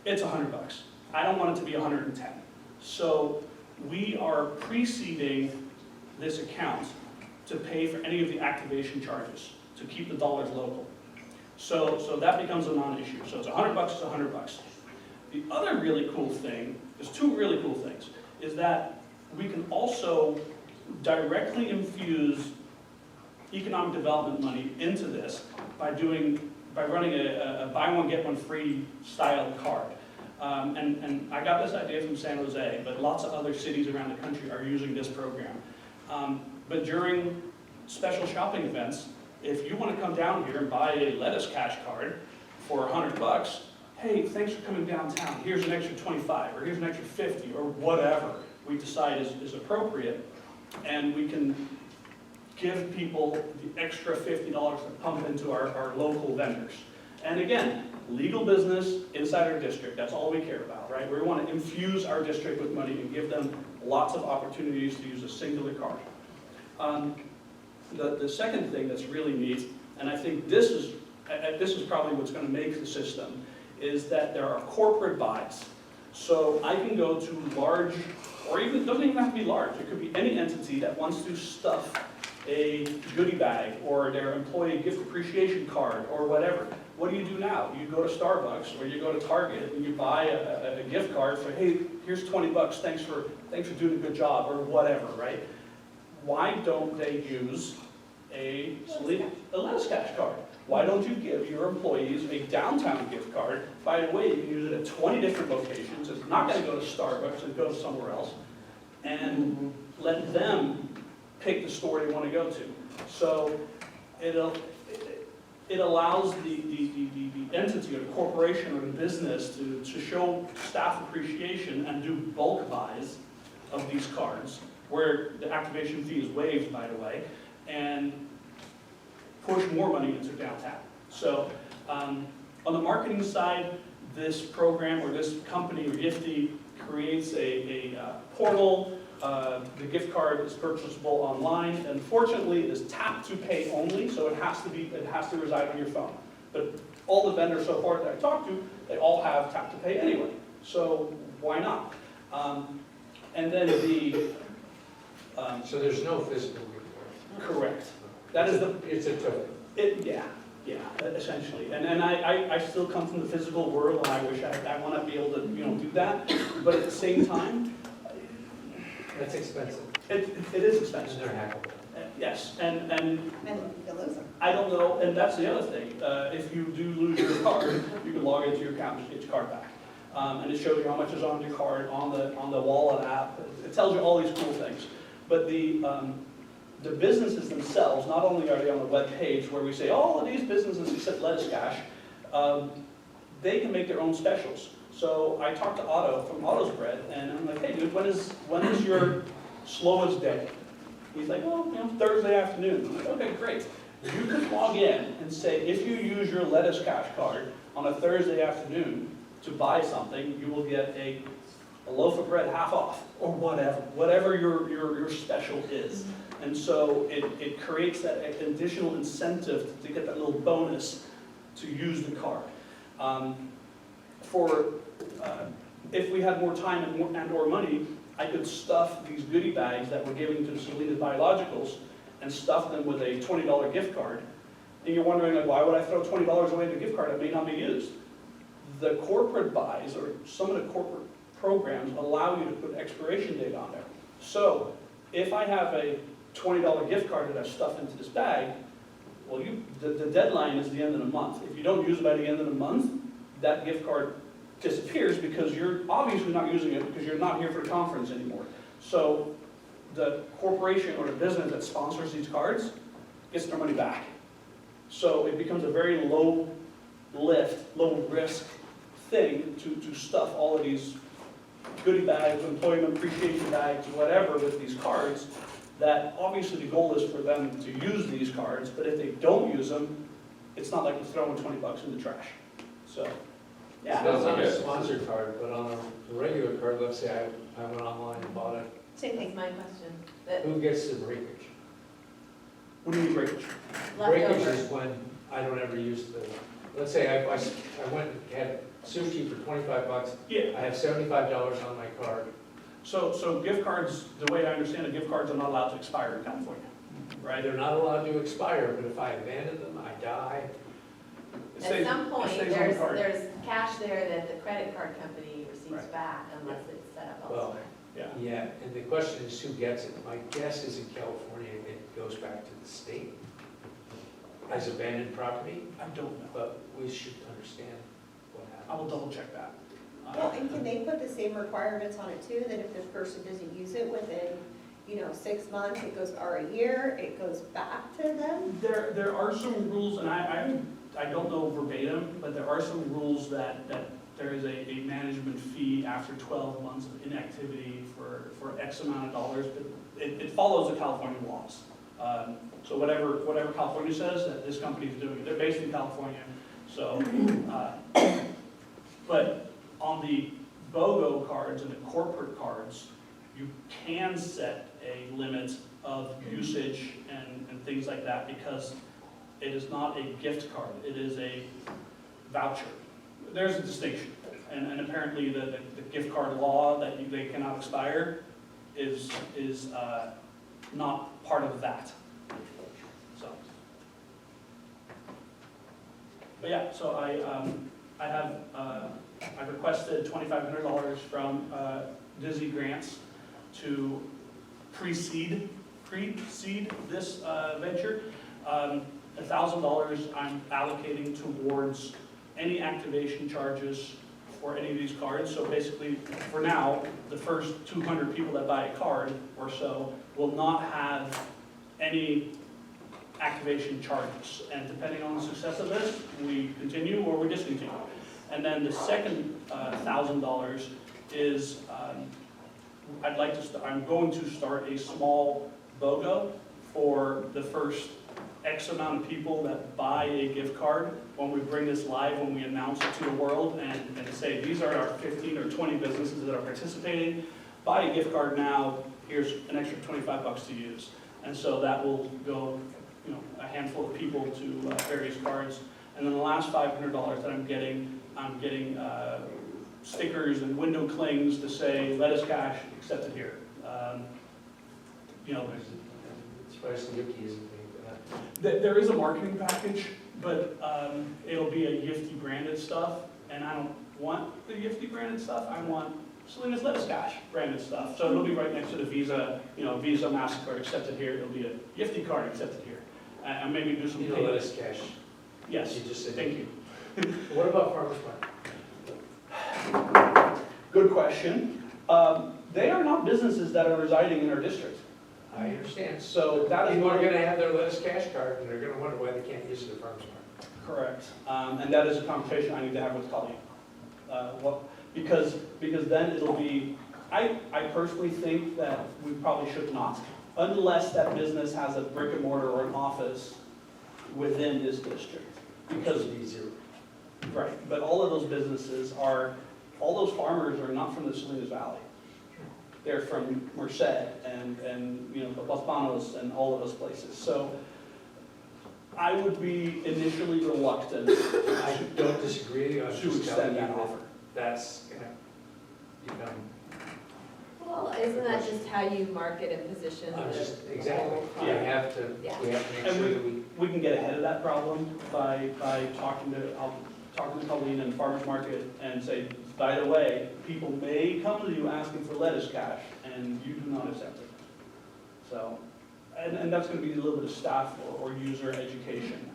it's $100. I don't want it to be 110. So we are preceding this account to pay for any of the activation charges to keep the dollars local. So that becomes a non-issue. So it's $100, it's $100. The other really cool thing, there's two really cool things, is that we can also directly infuse economic development money into this by running a buy one get one free style card. And I got this idea from San Jose, but lots of other cities around the country are using this program. But during special shopping events, if you want to come down here and buy a Lettuce Cash card for $100, hey, thanks for coming downtown. Here's an extra 25, or here's an extra 50, or whatever we decide is appropriate, and we can give people the extra $50 to pump into our local vendors. And again, legal business inside our district, that's all we care about, right? We want to infuse our district with money and give them lots of opportunities to use a singular card. The second thing that's really neat, and I think this is probably what's going to make the system, is that there are corporate buys. So I can go to large, or even, it doesn't even have to be large, it could be any entity that wants to stuff a goodie bag or their employee gift appreciation card or whatever. What do you do now? You go to Starbucks or you go to Target and you buy a gift card for, hey, here's 20 bucks, thanks for doing a good job or whatever, right? Why don't they use a Lettuce Cash card? Why don't you give your employees a downtown gift card? By the way, you can use it at 20 different locations. It's not going to go to Starbucks and go to somewhere else. And let them pick the store they want to go to. So it allows the entity or the corporation or the business to show staff appreciation and do bulk buys of these cards, where the activation fee is waived, by the way, and push more money into downtown. So on the marketing side, this program or this company or Gifty creates a portal. The gift card is purchasable online. Unfortunately, it is tap to pay only, so it has to reside on your phone. But all the vendors so far that I talked to, they all have tap to pay anyway. So why not? And then the, So there's no physical gift card? correct. That is the, It's a token. yeah, essentially. And I still come from the physical world, and I wish I want to be able to, do that. But at the same time, That's expensive. it is And expensive. they're hackable. Yes, and And you lose them. I don't know, and that's the other thing. If you do lose your card, you can log into your account and get your card back. And it shows you how much is on your card, on the wallet app. It tells you all these cool things. But the businesses themselves, not only are they on the web page where we say, all of these businesses accept Lettuce Cash, they can make their own specials. So I talked to Otto from Otto's Bread, and I'm like, hey dude, when is your slowest day? He's like, well, Thursday afternoon. I'm like, okay, great. You could log in and say, if you use your Lettuce Cash card on a Thursday afternoon to buy something, you will get a loaf of bread half off, or whatever your special is. And so it creates that additional incentive to get that little bonus to use the card. If we had more time and or money, I could stuff these goodie bags that we're giving to Salinas Biologicals and stuff them with a $20 gift card. And you're wondering, like, why would I throw $20 away in a gift card that may not be used? The corporate buys, or some of the corporate programs, allow you to put expiration date on there. So if I have a $20 gift card that I've stuffed into this bag, well, the deadline is the end of the month. If you don't use it by the end of the month, that gift card disappears because you're obviously not using it because you're not here for the conference anymore. So the corporation or the business that sponsors these cards gets their money back. So it becomes a very low risk thing to stuff all of these goodie bags, employment appreciation bags, whatever, with these cards, that obviously the goal is for them to use these cards, but if they don't use them, it's not like you're throwing 20 bucks in the trash. So, yeah. It's not a sponsored card, but on a regular card, let's say I went online and bought it, Same That's thing. my question. That who gets the breakage? What do you mean breakage? Breakage leftover, is when I don't ever use the, let's say I went and had sushi for 25 bucks, Yeah. I have $75 on my card. So gift cards, the way I understand it, gift cards are not allowed to expire in California, right? They're not allowed to expire, but if I abandon them, I die. It at stays- some it point, stays on the card. there's cash there that the credit card company receives Right. back unless it's set up Well, elsewhere. Yeah. Yeah, and the question is who gets it? My guess is in California, it goes back to the state as abandoned property, I don't know. but we should understand what happens. I will double check that. Well, and can they put the same requirements on it too, that if this person doesn't use it within, 6 months, it goes, or a year, it goes back to them? There are some rules, and I don't know verbatim, but there are some rules that there is a management fee after 12 months of inactivity for X amount of dollars, but it follows the California laws. So whatever California says, that this company is doing, they're based in California, so, but on the BOGO cards and the corporate cards, you can set a limit of usage and things like that, because it is not a gift card, it is a voucher. There's a distinction, and apparently the gift card law that they cannot expire is not part of that. So, but yeah, so I requested $2,500 from DISI grants to pre-seed this venture. $1,000 I'm allocating towards any activation charges for any of these cards. So basically, for now, the first 200 people that buy a card or so will not have any activation charges. And depending on the success of this, we continue or we discontinue. And then the second $1,000 is, I'm going to start a small BOGO for the first X amount of people that buy a gift card when we bring this live, when we announce it to the world and say, these are our 15 or 20 businesses that are participating. Buy a gift card now, here's an extra 25 bucks to use. And so that will go, a handful of people to various cards. And then the last $500 that I'm getting stickers and window clings to say, let us cash, accepted here. You know, It's probably some Yuki's and things. there is a marketing package, but it'll be a Yifty branded stuff, and I don't want the Yifty branded stuff. I want Salinas Let Us Cash branded stuff. So it'll be right next to the Visa, you know, Visa, MasterCard accepted here. It'll be a Yifty card accepted here. And maybe do some You know, let us cash. Yes, You just said. thank you. What about farmers market? Good question. They are not businesses that are residing in our district. I understand. So that is People are one. gonna have their let us cash card, and they're gonna wonder why they can't use it at farmers market. Correct. And that is a conversation I need to have with Colleen. Because then it'll be, I personally think that we probably should not, unless that business has a brick and mortar or an office within this district. Because, It should be zero. right, but all of those businesses are, all those farmers are not from the Salinas Valley. They're from Merced and you know, the Los Banos and all of those places. So I would be initially reluctant I don't disagree, I'm to just extend telling you that that offer. that's gonna become, Well, isn't that just how you market and position I'm the just, the exactly, whole we product? have to, Yeah. we have to make And sure that we. We can get ahead of that problem by talking to, talking to Colleen and Farmers Market and say, by the way, people may come to you asking for lettuce cash and you do not accept it. So, and that's gonna be a little bit of staff or user education.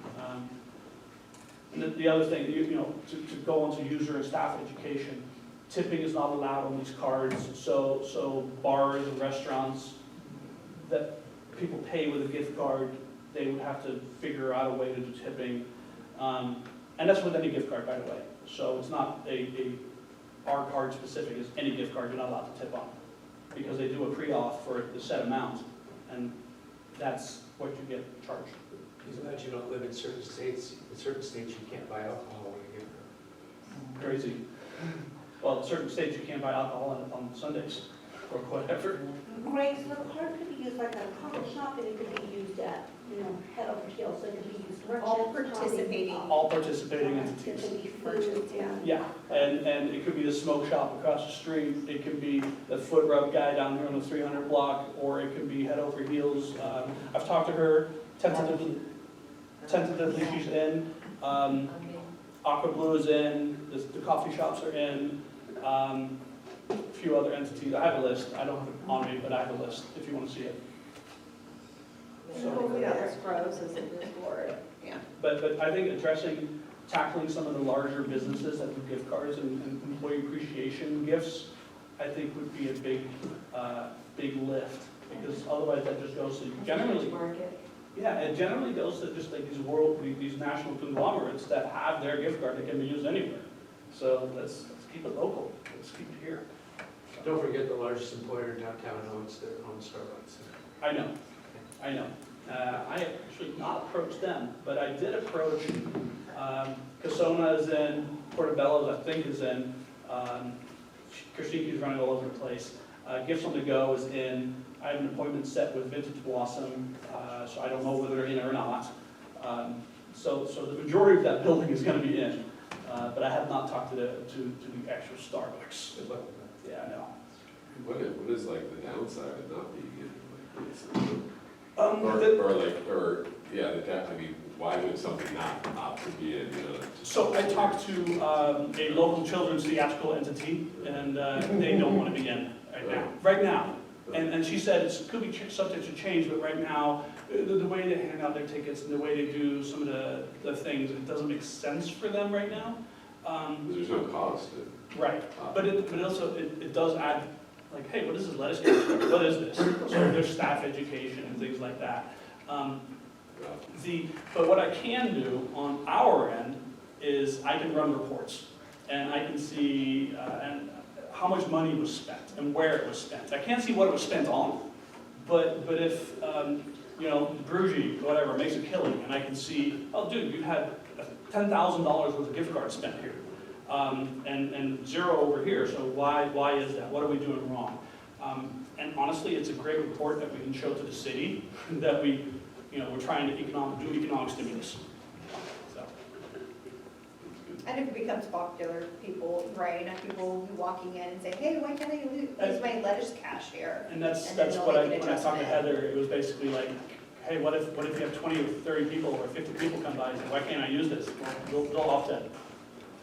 And the other thing, you know, to go on to user and staff education, tipping is not allowed on these cards. So bars and restaurants that people pay with a gift card, they would have to figure out a way to do tipping. And that's with any gift card, by the way. So it's not our card specific, it's any gift card you're not allowed to tip on. Because they do a pre-auth for the set amount, and that's what you get charged. Isn't that you don't live in certain states you can't buy alcohol when you get there. Crazy. Well, in certain states you can't buy alcohol on Sundays or whatever. Greg, so the card could be used like at a coffee shop, and it could be used at, you know, head over heels, so it could be used All merchants, participating. All participating It entities. could be Merchants, food, yeah. Yeah, and it could be the smoke shop across the street, it could be the foot rub guy down here on the 300 block, or it could be head over heels. I've talked to her, tentatively she's in. Aqua Blue is in, the coffee shops are in, a few other entities. I have a list, I don't have it on me, but I have a list if you want to see it. So hopefully that list grows as it moves forward. Yeah. But I think tackling some of the larger businesses that do gift cards and employee appreciation gifts, I think would be a big lift, because otherwise that just goes to generally, Market. yeah, it generally goes to just like these national conglomerates that have their gift card that can be used anywhere. So let's keep it local, let's keep it here. Don't forget the largest employer in downtown owns their own Starbucks. I know. I actually not approached them, but I did approach, Casona is in, Portobello's I think is in, Krasniki's running all over the place. Gifts on the Go is in, I have an appointment set with Vintage Blossom, so I don't know whether they're in or not. So the majority of that building is gonna be in, but I have not talked to the actual Starbucks. Good luck with that. Yeah, I know. What is like the downside of not being in, like, this? I mean, why would something not opt to be in, you know? So I talked to a local children's theatrical entity, and they don't want to be in right now. And she said it could be subject to change, but right now, the way they hand out their tickets and the way they do some of the things, it doesn't make sense for them right now. There's no cost. Right, but it also does add, like, hey, what is this lettuce cash? What is this? So there's staff education and things like that. But what I can do on our end is I can run reports, and I can see and how much money was spent and where it was spent. I can't see what it was spent on, but if you know, Bruges, whatever, makes a killing, and I can see, oh, dude, you had $10,000 worth of gift cards spent here, and zero over here. So why is that? What are we doing wrong? And honestly, it's a great report that we can show to the city that we're trying to do economic stimulus. So. And if it becomes popular, people, right, and people will be walking in and say, hey, why can't I use my lettuce cash here? And that's And then what they'll I, make an when I talked to adjustment. Heather, it was basically like, hey, what if you have 20 or 30 people or 50 people come by and say, why can't I use this? Well, they'll offset it.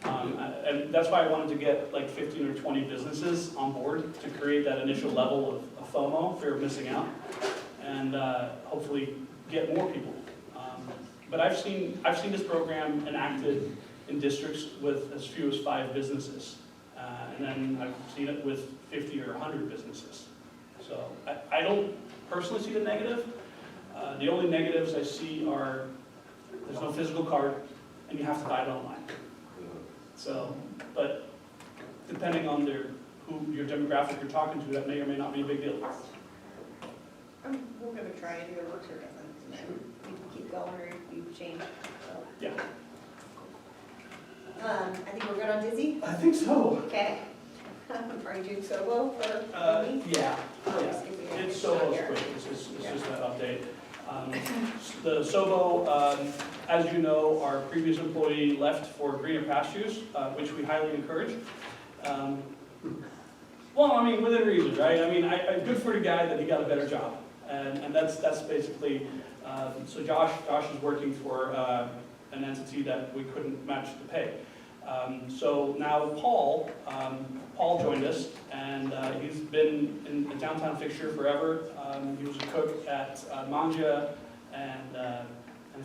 And that's why I wanted to get like 15 or 20 businesses on board to create that initial level of FOMO, fear of missing out, and hopefully get more people. But I've seen this program enacted in districts with as few as 5 businesses. And then I've seen it with 50 or 100 businesses. So I don't personally see the negative. The only negatives I see are there's no physical card and you have to buy it online. So, but depending on who your demographic you're talking to, that may or may not be a big deal. We'll give it a try, and either works or doesn't, and then we can keep going or you change. So, Yeah. I think we're good on DISI? I think so. Okay. Are you doing SOBO for me? Yeah. Oh, Yeah. excuse me, I It's forgot SOBO's here. quick, it's just an update. The SOBO, as you know, our previous employee left for greener pastures, which we highly encourage. Well, I mean, within reason, right? I mean, good for the guy that he got a better job. And that's basically, so Josh is working for an entity that we couldn't match the pay. So now Paul joined us, and he's been in a downtown fixture forever. He was a cook at Manja and a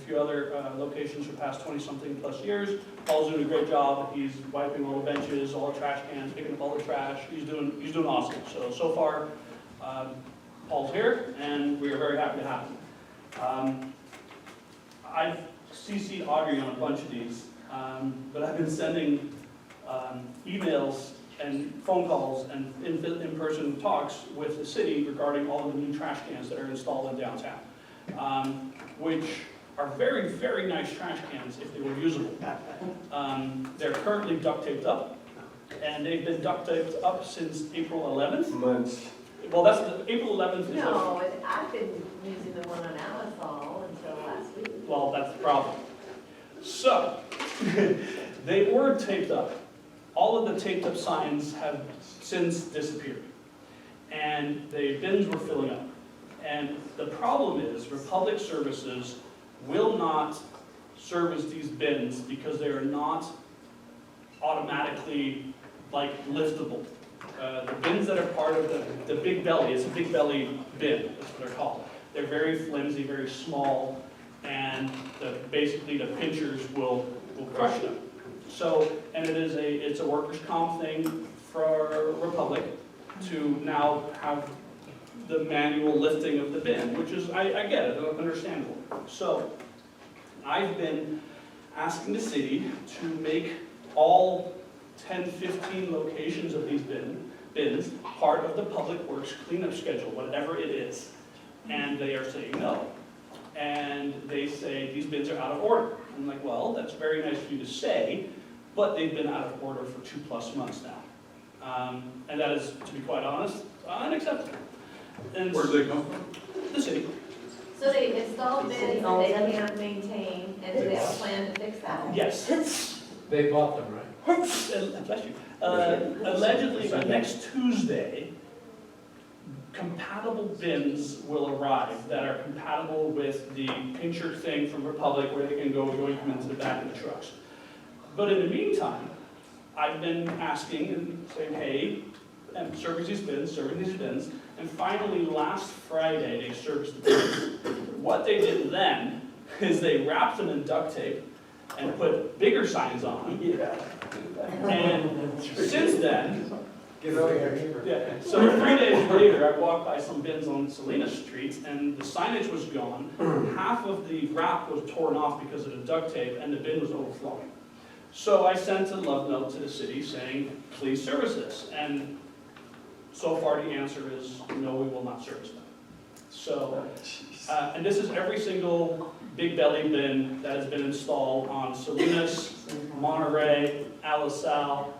few other locations for the past 20-something plus years. Paul's doing a great job. He's wiping all the benches, all the trash cans, picking up all the trash. He's doing awesome. So far, Paul's here, and we are very happy to have him. I've CC'd Audrey on a bunch of these. But I've been sending emails and phone calls and in-person talks with the city regarding all of the new trash cans that are installed in downtown, which are very, very nice trash cans if they were usable. They're currently duct taped up, and they've been duct taped up since April 11th. Months. Well, that's April 11th. Is No, I've been using the one on Alisol until last week. Well, that's the problem. So, they were taped up. All of the taped up signs have since disappeared. And the bins were filling up. And the problem is Republic Services will not service these bins because they are not automatically liftable. The bins that are part of the big belly, it's a big belly bin, that's what they're called. They're very flimsy, very small, and basically the pinchers will crush them. So, and it's a workers' comp thing for Republic to now have the manual lifting of the bin, which is, I get it, understandable. So, I've been asking the city to make all 10, 15 locations of these bins part of the Public Works cleanup schedule, whatever it is. And they are saying no. And they say these bins are out of order. I'm like, well, that's very nice for you to say, but they've been out of order for 2+ months now. And that is, to be quite honest, unacceptable. And Where do they come from? the city. So they installed bins that they can't maintain, and do they have a plan to fix that? Yes. They bought them, right? Bless you. Allegedly, next Tuesday, compatible bins will arrive that are compatible with the pincher thing from Republic where they can go join them into the back of the trucks. But in the meantime, I've been asking and saying, hey, and service these bins, and finally last Friday they serviced the bins. What they did then is they wrapped them in duct tape and put bigger signs on them. Yeah. And since then, Give it a neighbor. yeah, so 3 days later, I walked by some bins on Salinas Street, and the signage was gone. Half of the wrap was torn off because of the duct tape, and the bin was overflowing. So I sent a love note to the city saying, please service this. And so far, the answer is, no, we will not service them. So, and this is every single big belly bin that has been installed on Salinas, Monterey, Alisal,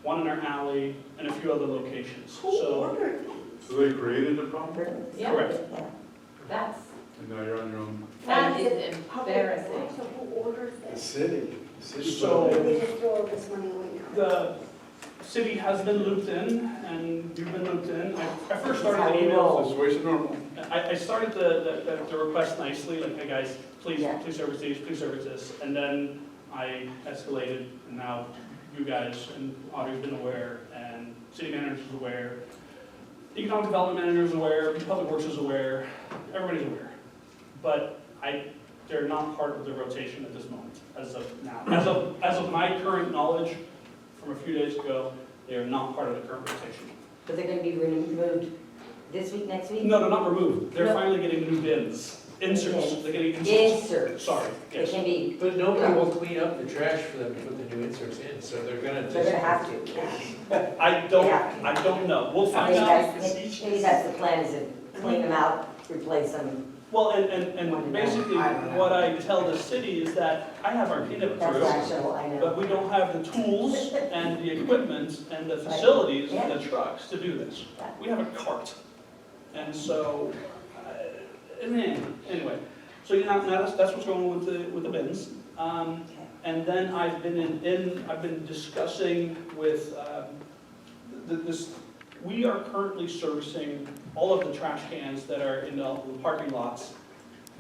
one in our alley, and a few other locations. So, So they created the problem, Yeah. correct. That's, and now you're on your own. that is embarrassing. So who orders The that? city. So They just throw this money away now. the city has been looped in, and you've been looped in. I first started That's how the we emails. roll. Situation normal. I started the request nicely, like, hey guys, please, Yeah. please service these, please service this. And then I escalated, and now you guys, and Audrey's been aware, and city manager's aware, economic development manager is aware, public works is aware, everybody's aware. But they're not part of the rotation at this moment, as of now. As of my current knowledge, from a few days ago, they are not part of the current rotation. But they're gonna be removed this week, next week? No, they're not removed. They're No. finally getting new bins. Inserts. They're getting inserts. Inserts. Sorry, They yes. can be, But nobody will clean up the trash for them to put the new inserts in, so they're gonna just. they're gonna have to, yeah. I don't know. We'll find Maybe out. maybe that's the plan, is to clean them out, replace them. Well, and basically, what I tell the city is that I have our cleanup That's crew, actual, I know. but we don't have the tools and the equipment and the facilities and the Yeah. trucks to do this. We have a cart. And so, anyway, so now that's what's going on with the bins. And then I've been discussing with, we are currently servicing all of the trash cans that are in the parking lots.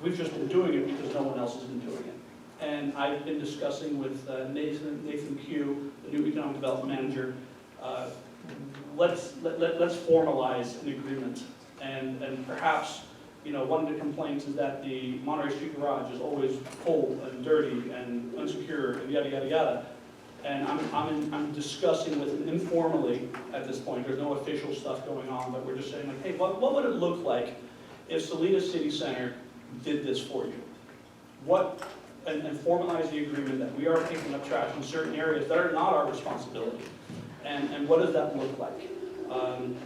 We've just been doing it because no one else has been doing it. And I've been discussing with Nathan Q, the new economic development manager, let's formalize an agreement. And perhaps, one of the complaints is that the Monterey Street garage is always full and dirty and unsecure and yada, yada, yada. And I'm discussing with him informally at this point. There's no official stuff going on, but we're just saying like, hey, what would it look like if Salinas City Center did this for you? And formalize the agreement that we are picking up trash in certain areas that are not our responsibility. And what does that look like?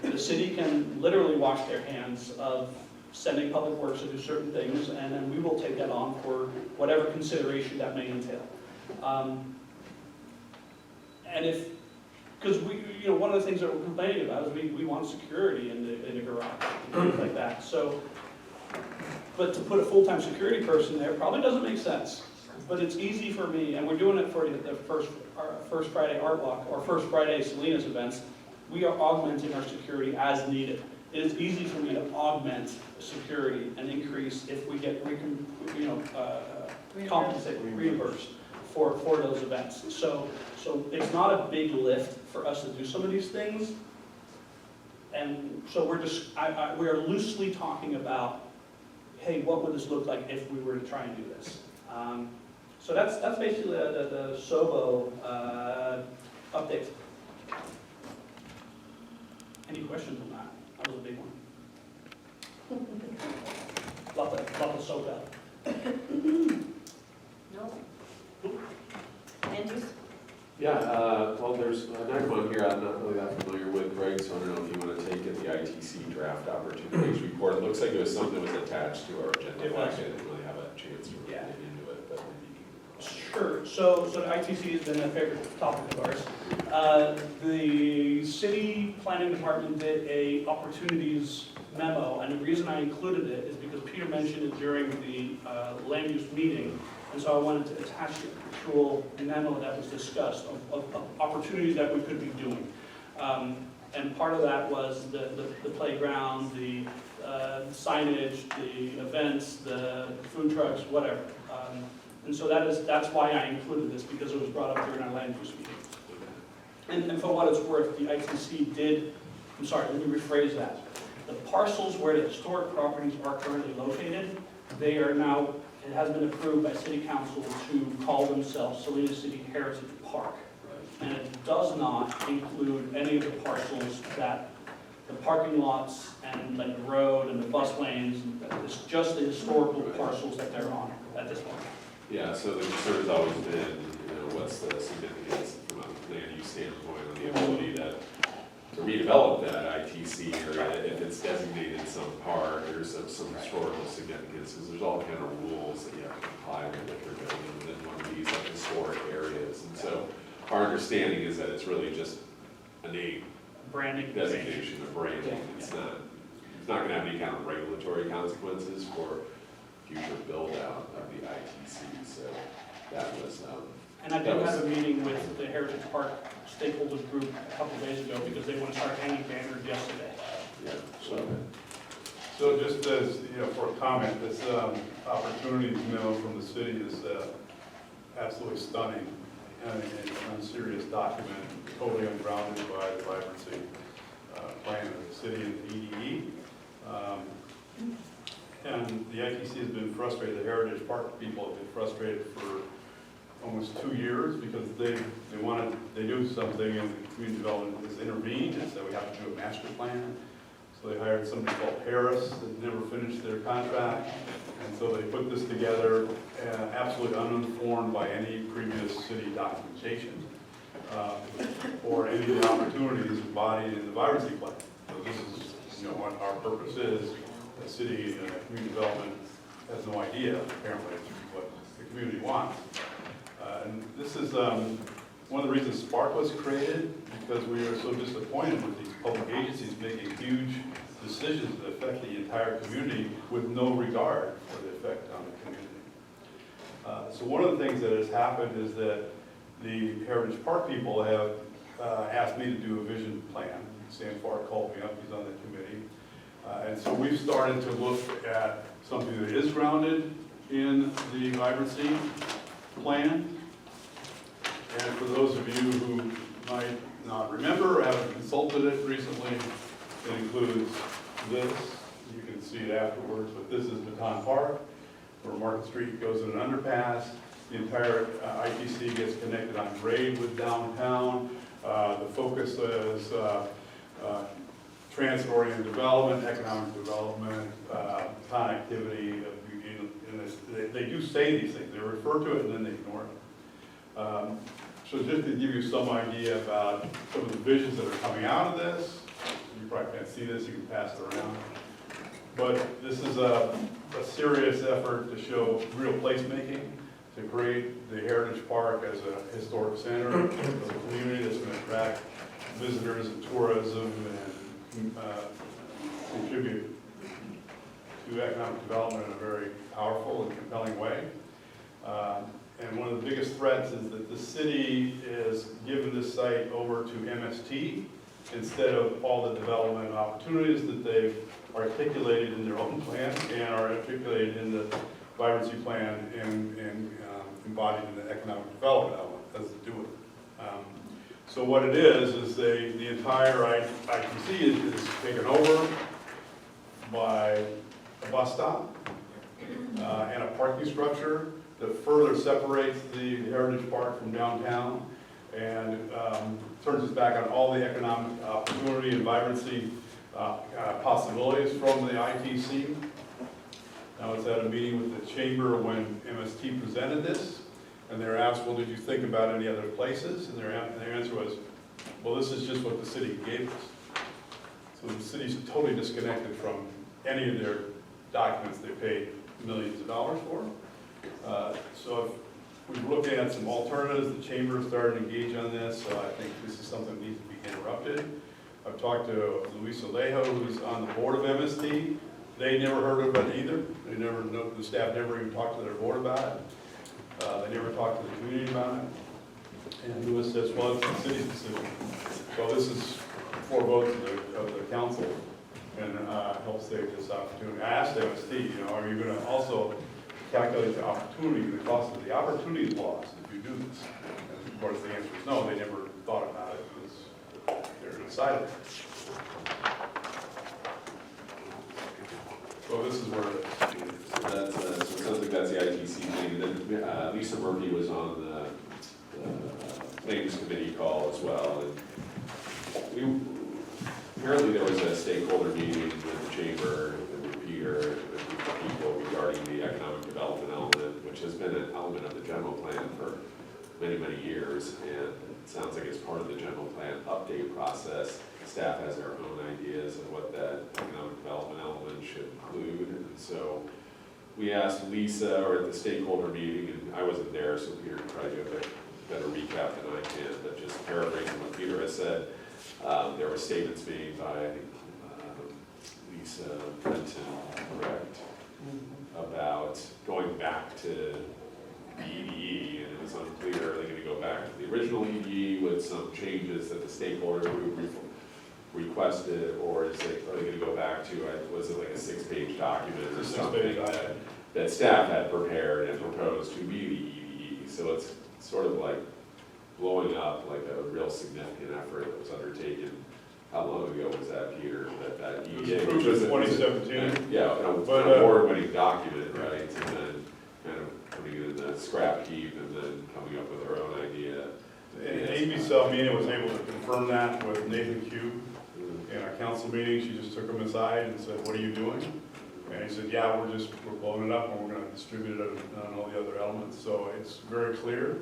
The city can literally wash their hands of sending public works to do certain things, and then we will take that on for whatever consideration that may entail. And because one of the things that we're complaining about is we want security in the garage, and things like that. So, but to put a full-time security person there probably doesn't make sense. But it's easy for me, and we're doing it for our first Friday Art Walk, or First Friday Salinas events. We are augmenting our security as needed. It is easy for me to augment security and increase if we get reimbursed for those events. So it's not a big lift for us to do some of these things. And so we are loosely talking about, hey, what would this look like if we were to try and do this? So that's basically the SOBO update. Any questions on that? That was a big one. Lot of SOBO. No. And use? Yeah, well, there's an item on here I'm not really that familiar with, Greg, so I don't know if you want to take it, the ITC draft opportunities report. It looks like it was something that was attached to our agenda. It was. I didn't really have a chance to really get into it, but maybe you can. Sure. So the ITC has been a favorite topic of ours. The city planning department did a opportunities memo, and the reason I included it is because Peter mentioned it during the land use meeting, and so I wanted to attach the actual memo that was discussed of opportunities that we could be doing. And part of that was the playground, the signage, the events, the food trucks, whatever. And so that's why I included this, because it was brought up during our land use meeting. And for what it's worth, the ITC did, I'm sorry, let me rephrase that. The parcels where the historic properties are currently located, they are now, it has been approved by City Council to call themselves Salinas City Heritage Park. And it does not include any of the parcels that the parking lots and like the road and the bus lanes, it's just the historical parcels that they're on at this point. Yeah, so the concern has always been, what's the significance from a land use standpoint on the ability to redevelop that ITC area if it's designated some park or some historical significance, because there's all kind of rules that you have to comply with if you're building within one of these like historic areas. And so our understanding is that it's really just a name Branding. designation of branding. It's not going to have any kind of regulatory consequences for future build out of the ITC. So that was And I did have a meeting with the Heritage Park stakeholders group a couple days ago because they want to start hanging banners yesterday. Yeah, So just as, for a comment, this opportunities memo from the city is absolutely stunning and an unserious document, totally ungrounded by the vibrancy plan of the city and the EDE. And the ITC has been frustrated, the Heritage Park people have been frustrated for almost 2 years because they do something and the community development has intervened and said we have to do a master plan. So they hired somebody called Harris that never finished their contract. And so they put this together absolutely uninformed by any previous city documentation or any of the opportunities embodied in the vibrancy plan. So this is what our purpose is. The city community development has no idea, apparently, what the community wants. And this is one of the reasons Spark was created, because we are so disappointed with these public agencies making huge decisions that affect the entire community with no regard for the effect on the community. So one of the things that has happened is that the Heritage Park people have asked me to do a vision plan. Sam Farr called me up, he's on the committee. And so we've started to look at something that is grounded in the vibrancy plan. And for those of you who might not remember or haven't consulted it recently, it includes this. You can see it afterwards, but this is Baton Park, where Market Street goes in an underpass. The entire ITC gets connected on grade with downtown. The focus is transit-oriented development, economic development, connectivity. They do say these things. They refer to it and then they ignore it. So just to give you some idea about some of the visions that are coming out of this, you probably can't see this, you can pass it around. But this is a serious effort to show real placemaking, to create the Heritage Park as a historic center of a community that's going to attract visitors and tourism and contribute to economic development in a very powerful and compelling way. And one of the biggest threats is that the city is giving this site over to MST instead of all the development opportunities that they've articulated in their own plan and are articulated in the vibrancy plan and embodied in the economic development element as to do it. So what it is the entire ITC is taken over by a bus stop and a parking structure that further separates the Heritage Park from downtown and turns us back on all the economic opportunity and vibrancy possibilities from the ITC. I was at a meeting with the chamber when MST presented this, and they were asked, well, did you think about any other places? And their answer was, well, this is just what the city gave us. So the city's totally disconnected from any of their documents they paid millions of dollars for. So if we're looking at some alternatives, the chamber is starting to engage on this, so I think this is something that needs to be interrupted. I've talked to Luis Alejo, who's on the board of MST. They never heard of it either. The staff never even talked to their board about it. They never talked to the community about it. And Luis says, well, it's the city's decision. So this is 4 votes of the council and help save this opportunity. I asked MST, are you going to also calculate the opportunity, the cost of the opportunity loss if you do this? And of course, the answer is no. They never thought about it because they're inside of it. So this is where it is. So that's, so it sounds like that's the ITC thing. And then Lisa Murphy was on the things committee call as well. And apparently there was a stakeholder meeting with the chamber and with Peter and with people regarding the economic development element, which has been an element of the general plan for many, many years. And it sounds like it's part of the general plan update process. Staff has their own ideas of what that economic development element should include. And so we asked Lisa, or at the stakeholder meeting, and I wasn't there, so Peter can probably do a better recap than I can, but just paraphrasing what Peter has said, there were statements made by Lisa Clinton, correct, about going back to the EDE, and it was unclear, are they gonna go back to the original EDE with some changes that the stakeholder group requested, or are they gonna go back to, was it like a 6-page document or something that staff had prepared and proposed to be the EDE? So it's sort of like blowing up like a real significant effort that was undertaken. How long ago was that, Peter? That EDA, It was 2017. Yeah, an award-winning document, right? And then kind of putting it in the scrap heap and then coming up with our own idea. And Amy Salmina was able to confirm that with Nathan Cube in our council meeting. She just took him aside and said, what are you doing? And he said, yeah, we're blowing it up and we're gonna distribute it on all the other elements. So it's very clear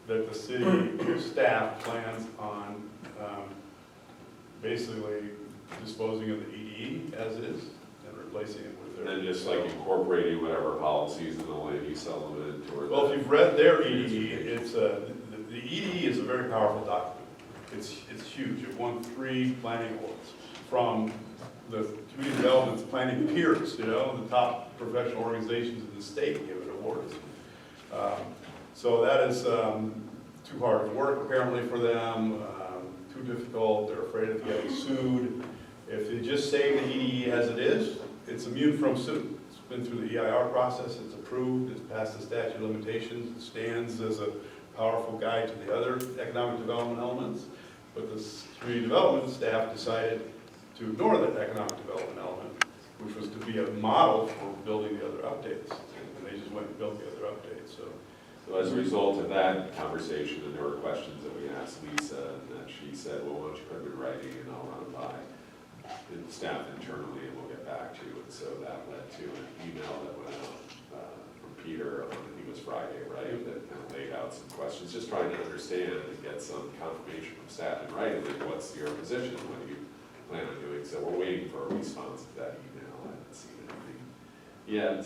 that the city staff plans on basically disposing of the EDE as is and replacing it with their. And then just like incorporating whatever policies in the land use element or. Well, if you've read their EDE, it's, the EDE is a very powerful document. It's huge. It won 3 planning awards from the community development's planning peers, you know, the top professional organizations in the state give it awards. So that is too hard of work apparently for them, too difficult, they're afraid of getting sued. If they just say the EDE as it is, it's immune from suit. It's been through the EIR process, it's approved, it's passed the statute of limitations, it stands as a powerful guide to the other economic development elements. But the community development staff decided to ignore that economic development element, which was to be a model for building the other updates. And they just went and built the other updates, so. So as a result of that conversation, and there were questions that we asked Lisa, and that she said, well, why don't you put them in writing and I'll run them by the staff internally and we'll get back to you. And so that led to an email that went out from Peter on, I think it was Friday, right? That kind of laid out some questions, just trying to understand and get some confirmation from staff in writing, like what's your position, what do you plan on doing? So we're waiting for a response to that email. I haven't seen anything yet.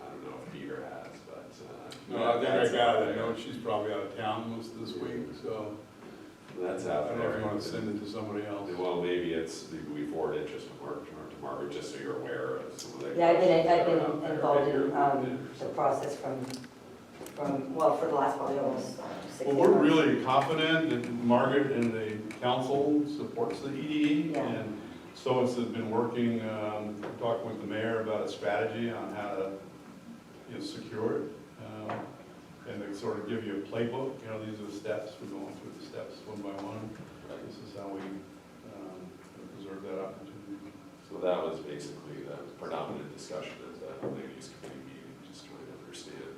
I don't know if Peter has, but. No, I think I got it. I know she's probably out of town most of this week, so That's I out don't there. know if you want to send it to somebody else. Well, maybe we forward it just to Margaret, just so you're aware of some of the. Yeah, I've been questions that are out involved there. in You're- the process from, well, for the last probably almost 6 Well, we're months. really confident that Margaret and the council supports the EDE. Yeah. And so has been working, talking with the mayor about a strategy on how to, secure it. And they sort of give you a playbook, these are the steps, we're going through the steps one by one. This is how we preserve that opportunity. So that was basically the predominant discussion at the land use committee meeting, just trying to understand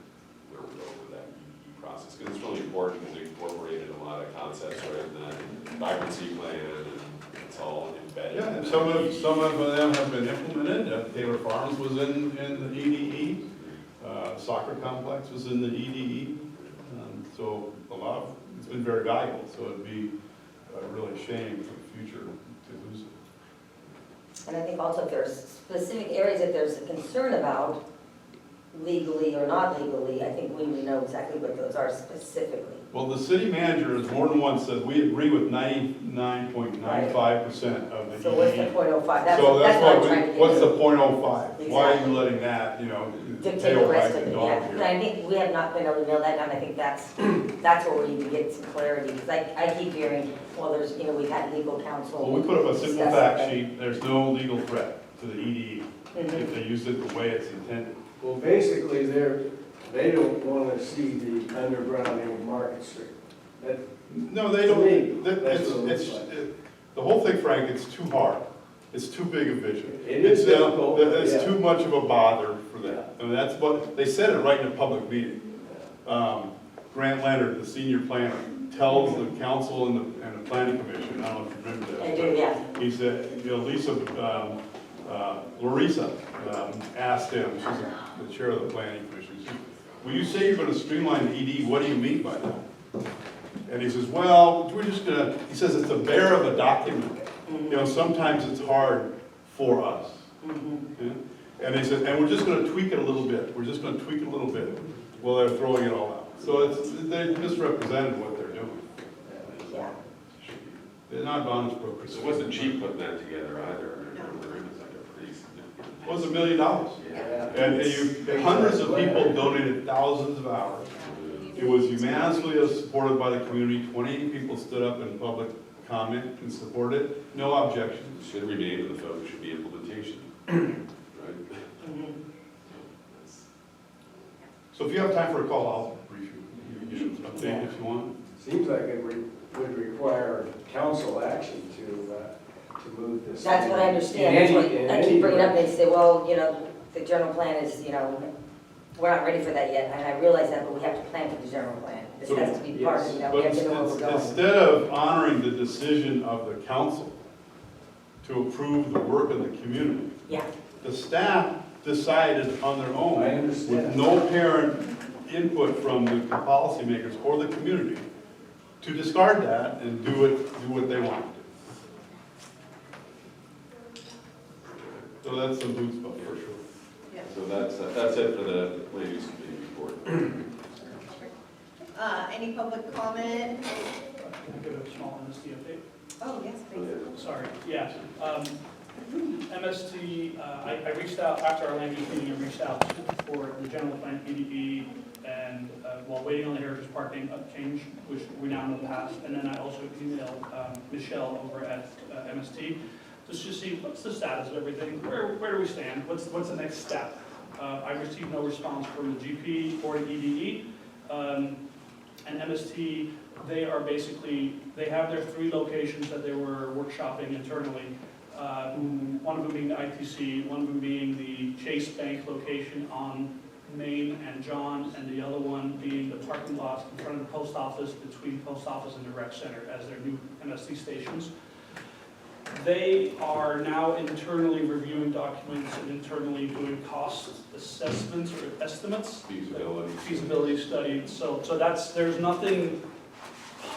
where we're going with that EDE process. Because it's really important because we incorporated a lot of concepts right in the vibrancy plan and it's all embedded. Yeah, and in some that of them have been implemented. Taylor Farms was in the EDE. Soccer complex was in the EDE. So it's been very valuable. So it'd be really a shame for the future to lose it. And I think also if there's specific areas that there's a concern about, legally or not legally, I think we need to know exactly what those are specifically. Well, the city manager has more than once said, we agree with 99.95% of the EDE. So what's the .05? So That's what I'm trying to get what's to. the .05? Why are you Exactly. letting that, Dictate tail the rest wag of the it, dog yeah. And here? I think we have not been able to nail that down. I think that's where we need to get some clarity. Because I keep hearing, well, there's, we've had legal counsel. Well, we put up a simple discuss fact it. sheet, there's no legal threat to the EDE Mhm. if they use it the way it's intended. Well, basically, they don't want to see the undergrounding of Market Street. That, No, they To don't, me, that- that's it's, what it it's, looks like. the whole thing, Frank, it's too hard. It's too big a vision. It is It's, difficult, It's yeah. too much of a bother for them. And that's what, they said it right in a public meeting. Grant Leonard, the senior planner, tells the council and the planning commission, I don't know if you remember that. I do, yeah. He said, Larissa asked him, she's the chair of the planning commission, she said, "When you say you're gonna streamline the ED, what do you mean by that?" And he says, well, we're just gonna, he says, it's a bear of a document. Sometimes it's hard for us. Yeah? And he said, and we're just gonna tweak it a little bit. We're just gonna tweak it a little bit. Well, they're throwing it all out. So they misrepresented what they're doing. Yeah. They're not honest brokers. It wasn't cheap putting that together either. I remember it was like a pretty significant. It was $1 million. Yeah. And hundreds of people donated thousands of hours. It was unanimously supported by the community. 28 people stood up in public comment and supported it. No objections. Should remain, but the focus should be implementation. Right? So if you have time for a call, I'll brief you, give you an update if you want. Seems like it would require council action to move this. That's what I understand, that's what I keep bringing up, they say, well, you know, the general plan is, you know, we're not ready for that yet, and I realize that, but we have to plan for the general plan. This has to be part of, you know, we But have to know where we're going. instead of honoring the decision of the council to approve the work of the community, Yeah, the staff decided on their own. I understand. With no parent input from the policymakers or the community to discard that and do what they want to do. So that's some boots for sure. So that's it for the land use committee report. Any public comment? Can I give a small MST update? Oh, yes, please. Sorry, yeah. MST, I reached out, after our land use meeting, I reached out for the general plan PDP, and while waiting on the Heritage Park change, which we now know passed, and then I also emailed Michelle over at MST, just to see what's the status of everything, where do we stand, what's the next step? I received no response from the GP or the EDE, and MST, they are basically, they have their 3 locations that they were workshopping internally. One of them being the ITC, one of them being the Chase Bank location on Main and John, and the other one being the parking lot in front of the post office, between post office and the rec center as their new MST stations. They are now internally reviewing documents and internally doing cost assessments or estimates. Feasibility study. So there's nothing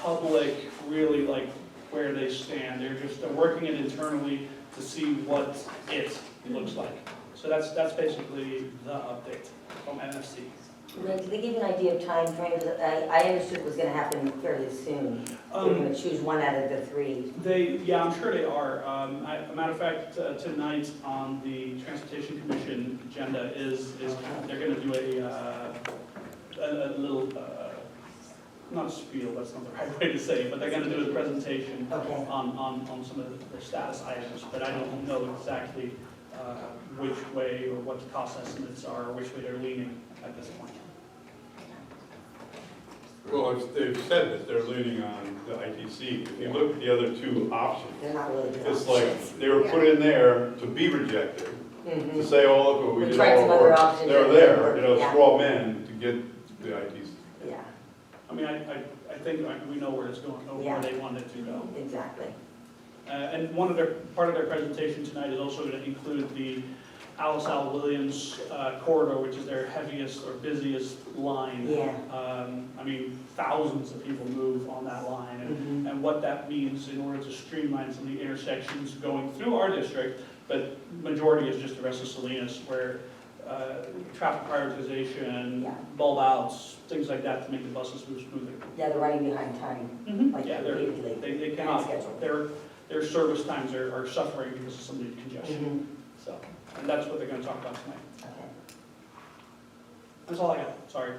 public really like where they stand. They're working it internally to see what it looks like. So that's basically the update from MSC. Right, did they give you an idea of time frame? 'Cause I understood it was gonna happen fairly soon. They're gonna choose one out of the 3. Yeah, I'm sure they are. A matter of fact, tonight on the Transportation Commission agenda is they're going to do a little, not a spiel, that's not the right way to say it, but they're going to do a presentation Okay. on some of the status items, but I don't know exactly which way or what the cost estimates are, or which way they're leaning at this point. Well, they've said that they're leaning on the ITC. If you look at the other 2 options, They're not really good it's options. like they were put in there to be rejected. Mhm. To say, oh, look, we We did tried all some the other work. options They're and it there, didn't work, you know, yeah. straw men to get the ITC. Yeah, I mean, I think we know where it's going, or Yeah. where they want it to go. exactly. And part of their presentation tonight is also going to include the Alice Al Williams corridor, which is their heaviest or busiest line. Yeah. I mean, thousands of people move on that line, and what that means in order to streamline some of the intersections going through our district, but majority is just the rest of Salinas, where traffic prioritization, Yeah. bulb outs, things like that to make the buses move smoother. Yeah, they're running behind time, like Yeah, repeatedly. they Behind cannot, schedule. their service times are suffering because of some of the congestion. Mhm. So, and that's what they're going to talk about tonight. Okay. That's all I got, sorry.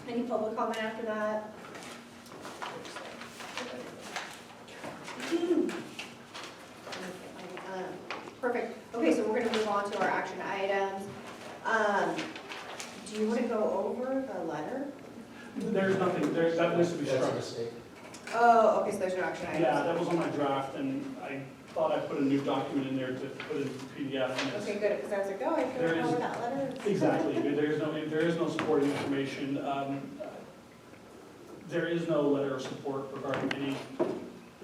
Any public comment after that? Perfect. Okay, so we're going to move on to our action items. Do you want to go over the letter? There's nothing, that needs to be That's a struck. mistake. Oh, okay, so there's no action items. Yeah, that was on my draft, and I thought I put a new document in there to put in PDF. and it's- Okay, good, because I was like, oh, I There don't know is- where that letter is. Exactly, there is no supporting information. There is no letter of support regarding any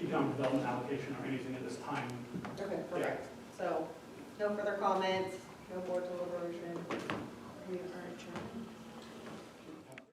economic development allocation or anything at this time. Okay, perfect. So, no further comments, no board deliberation. We are adjourned.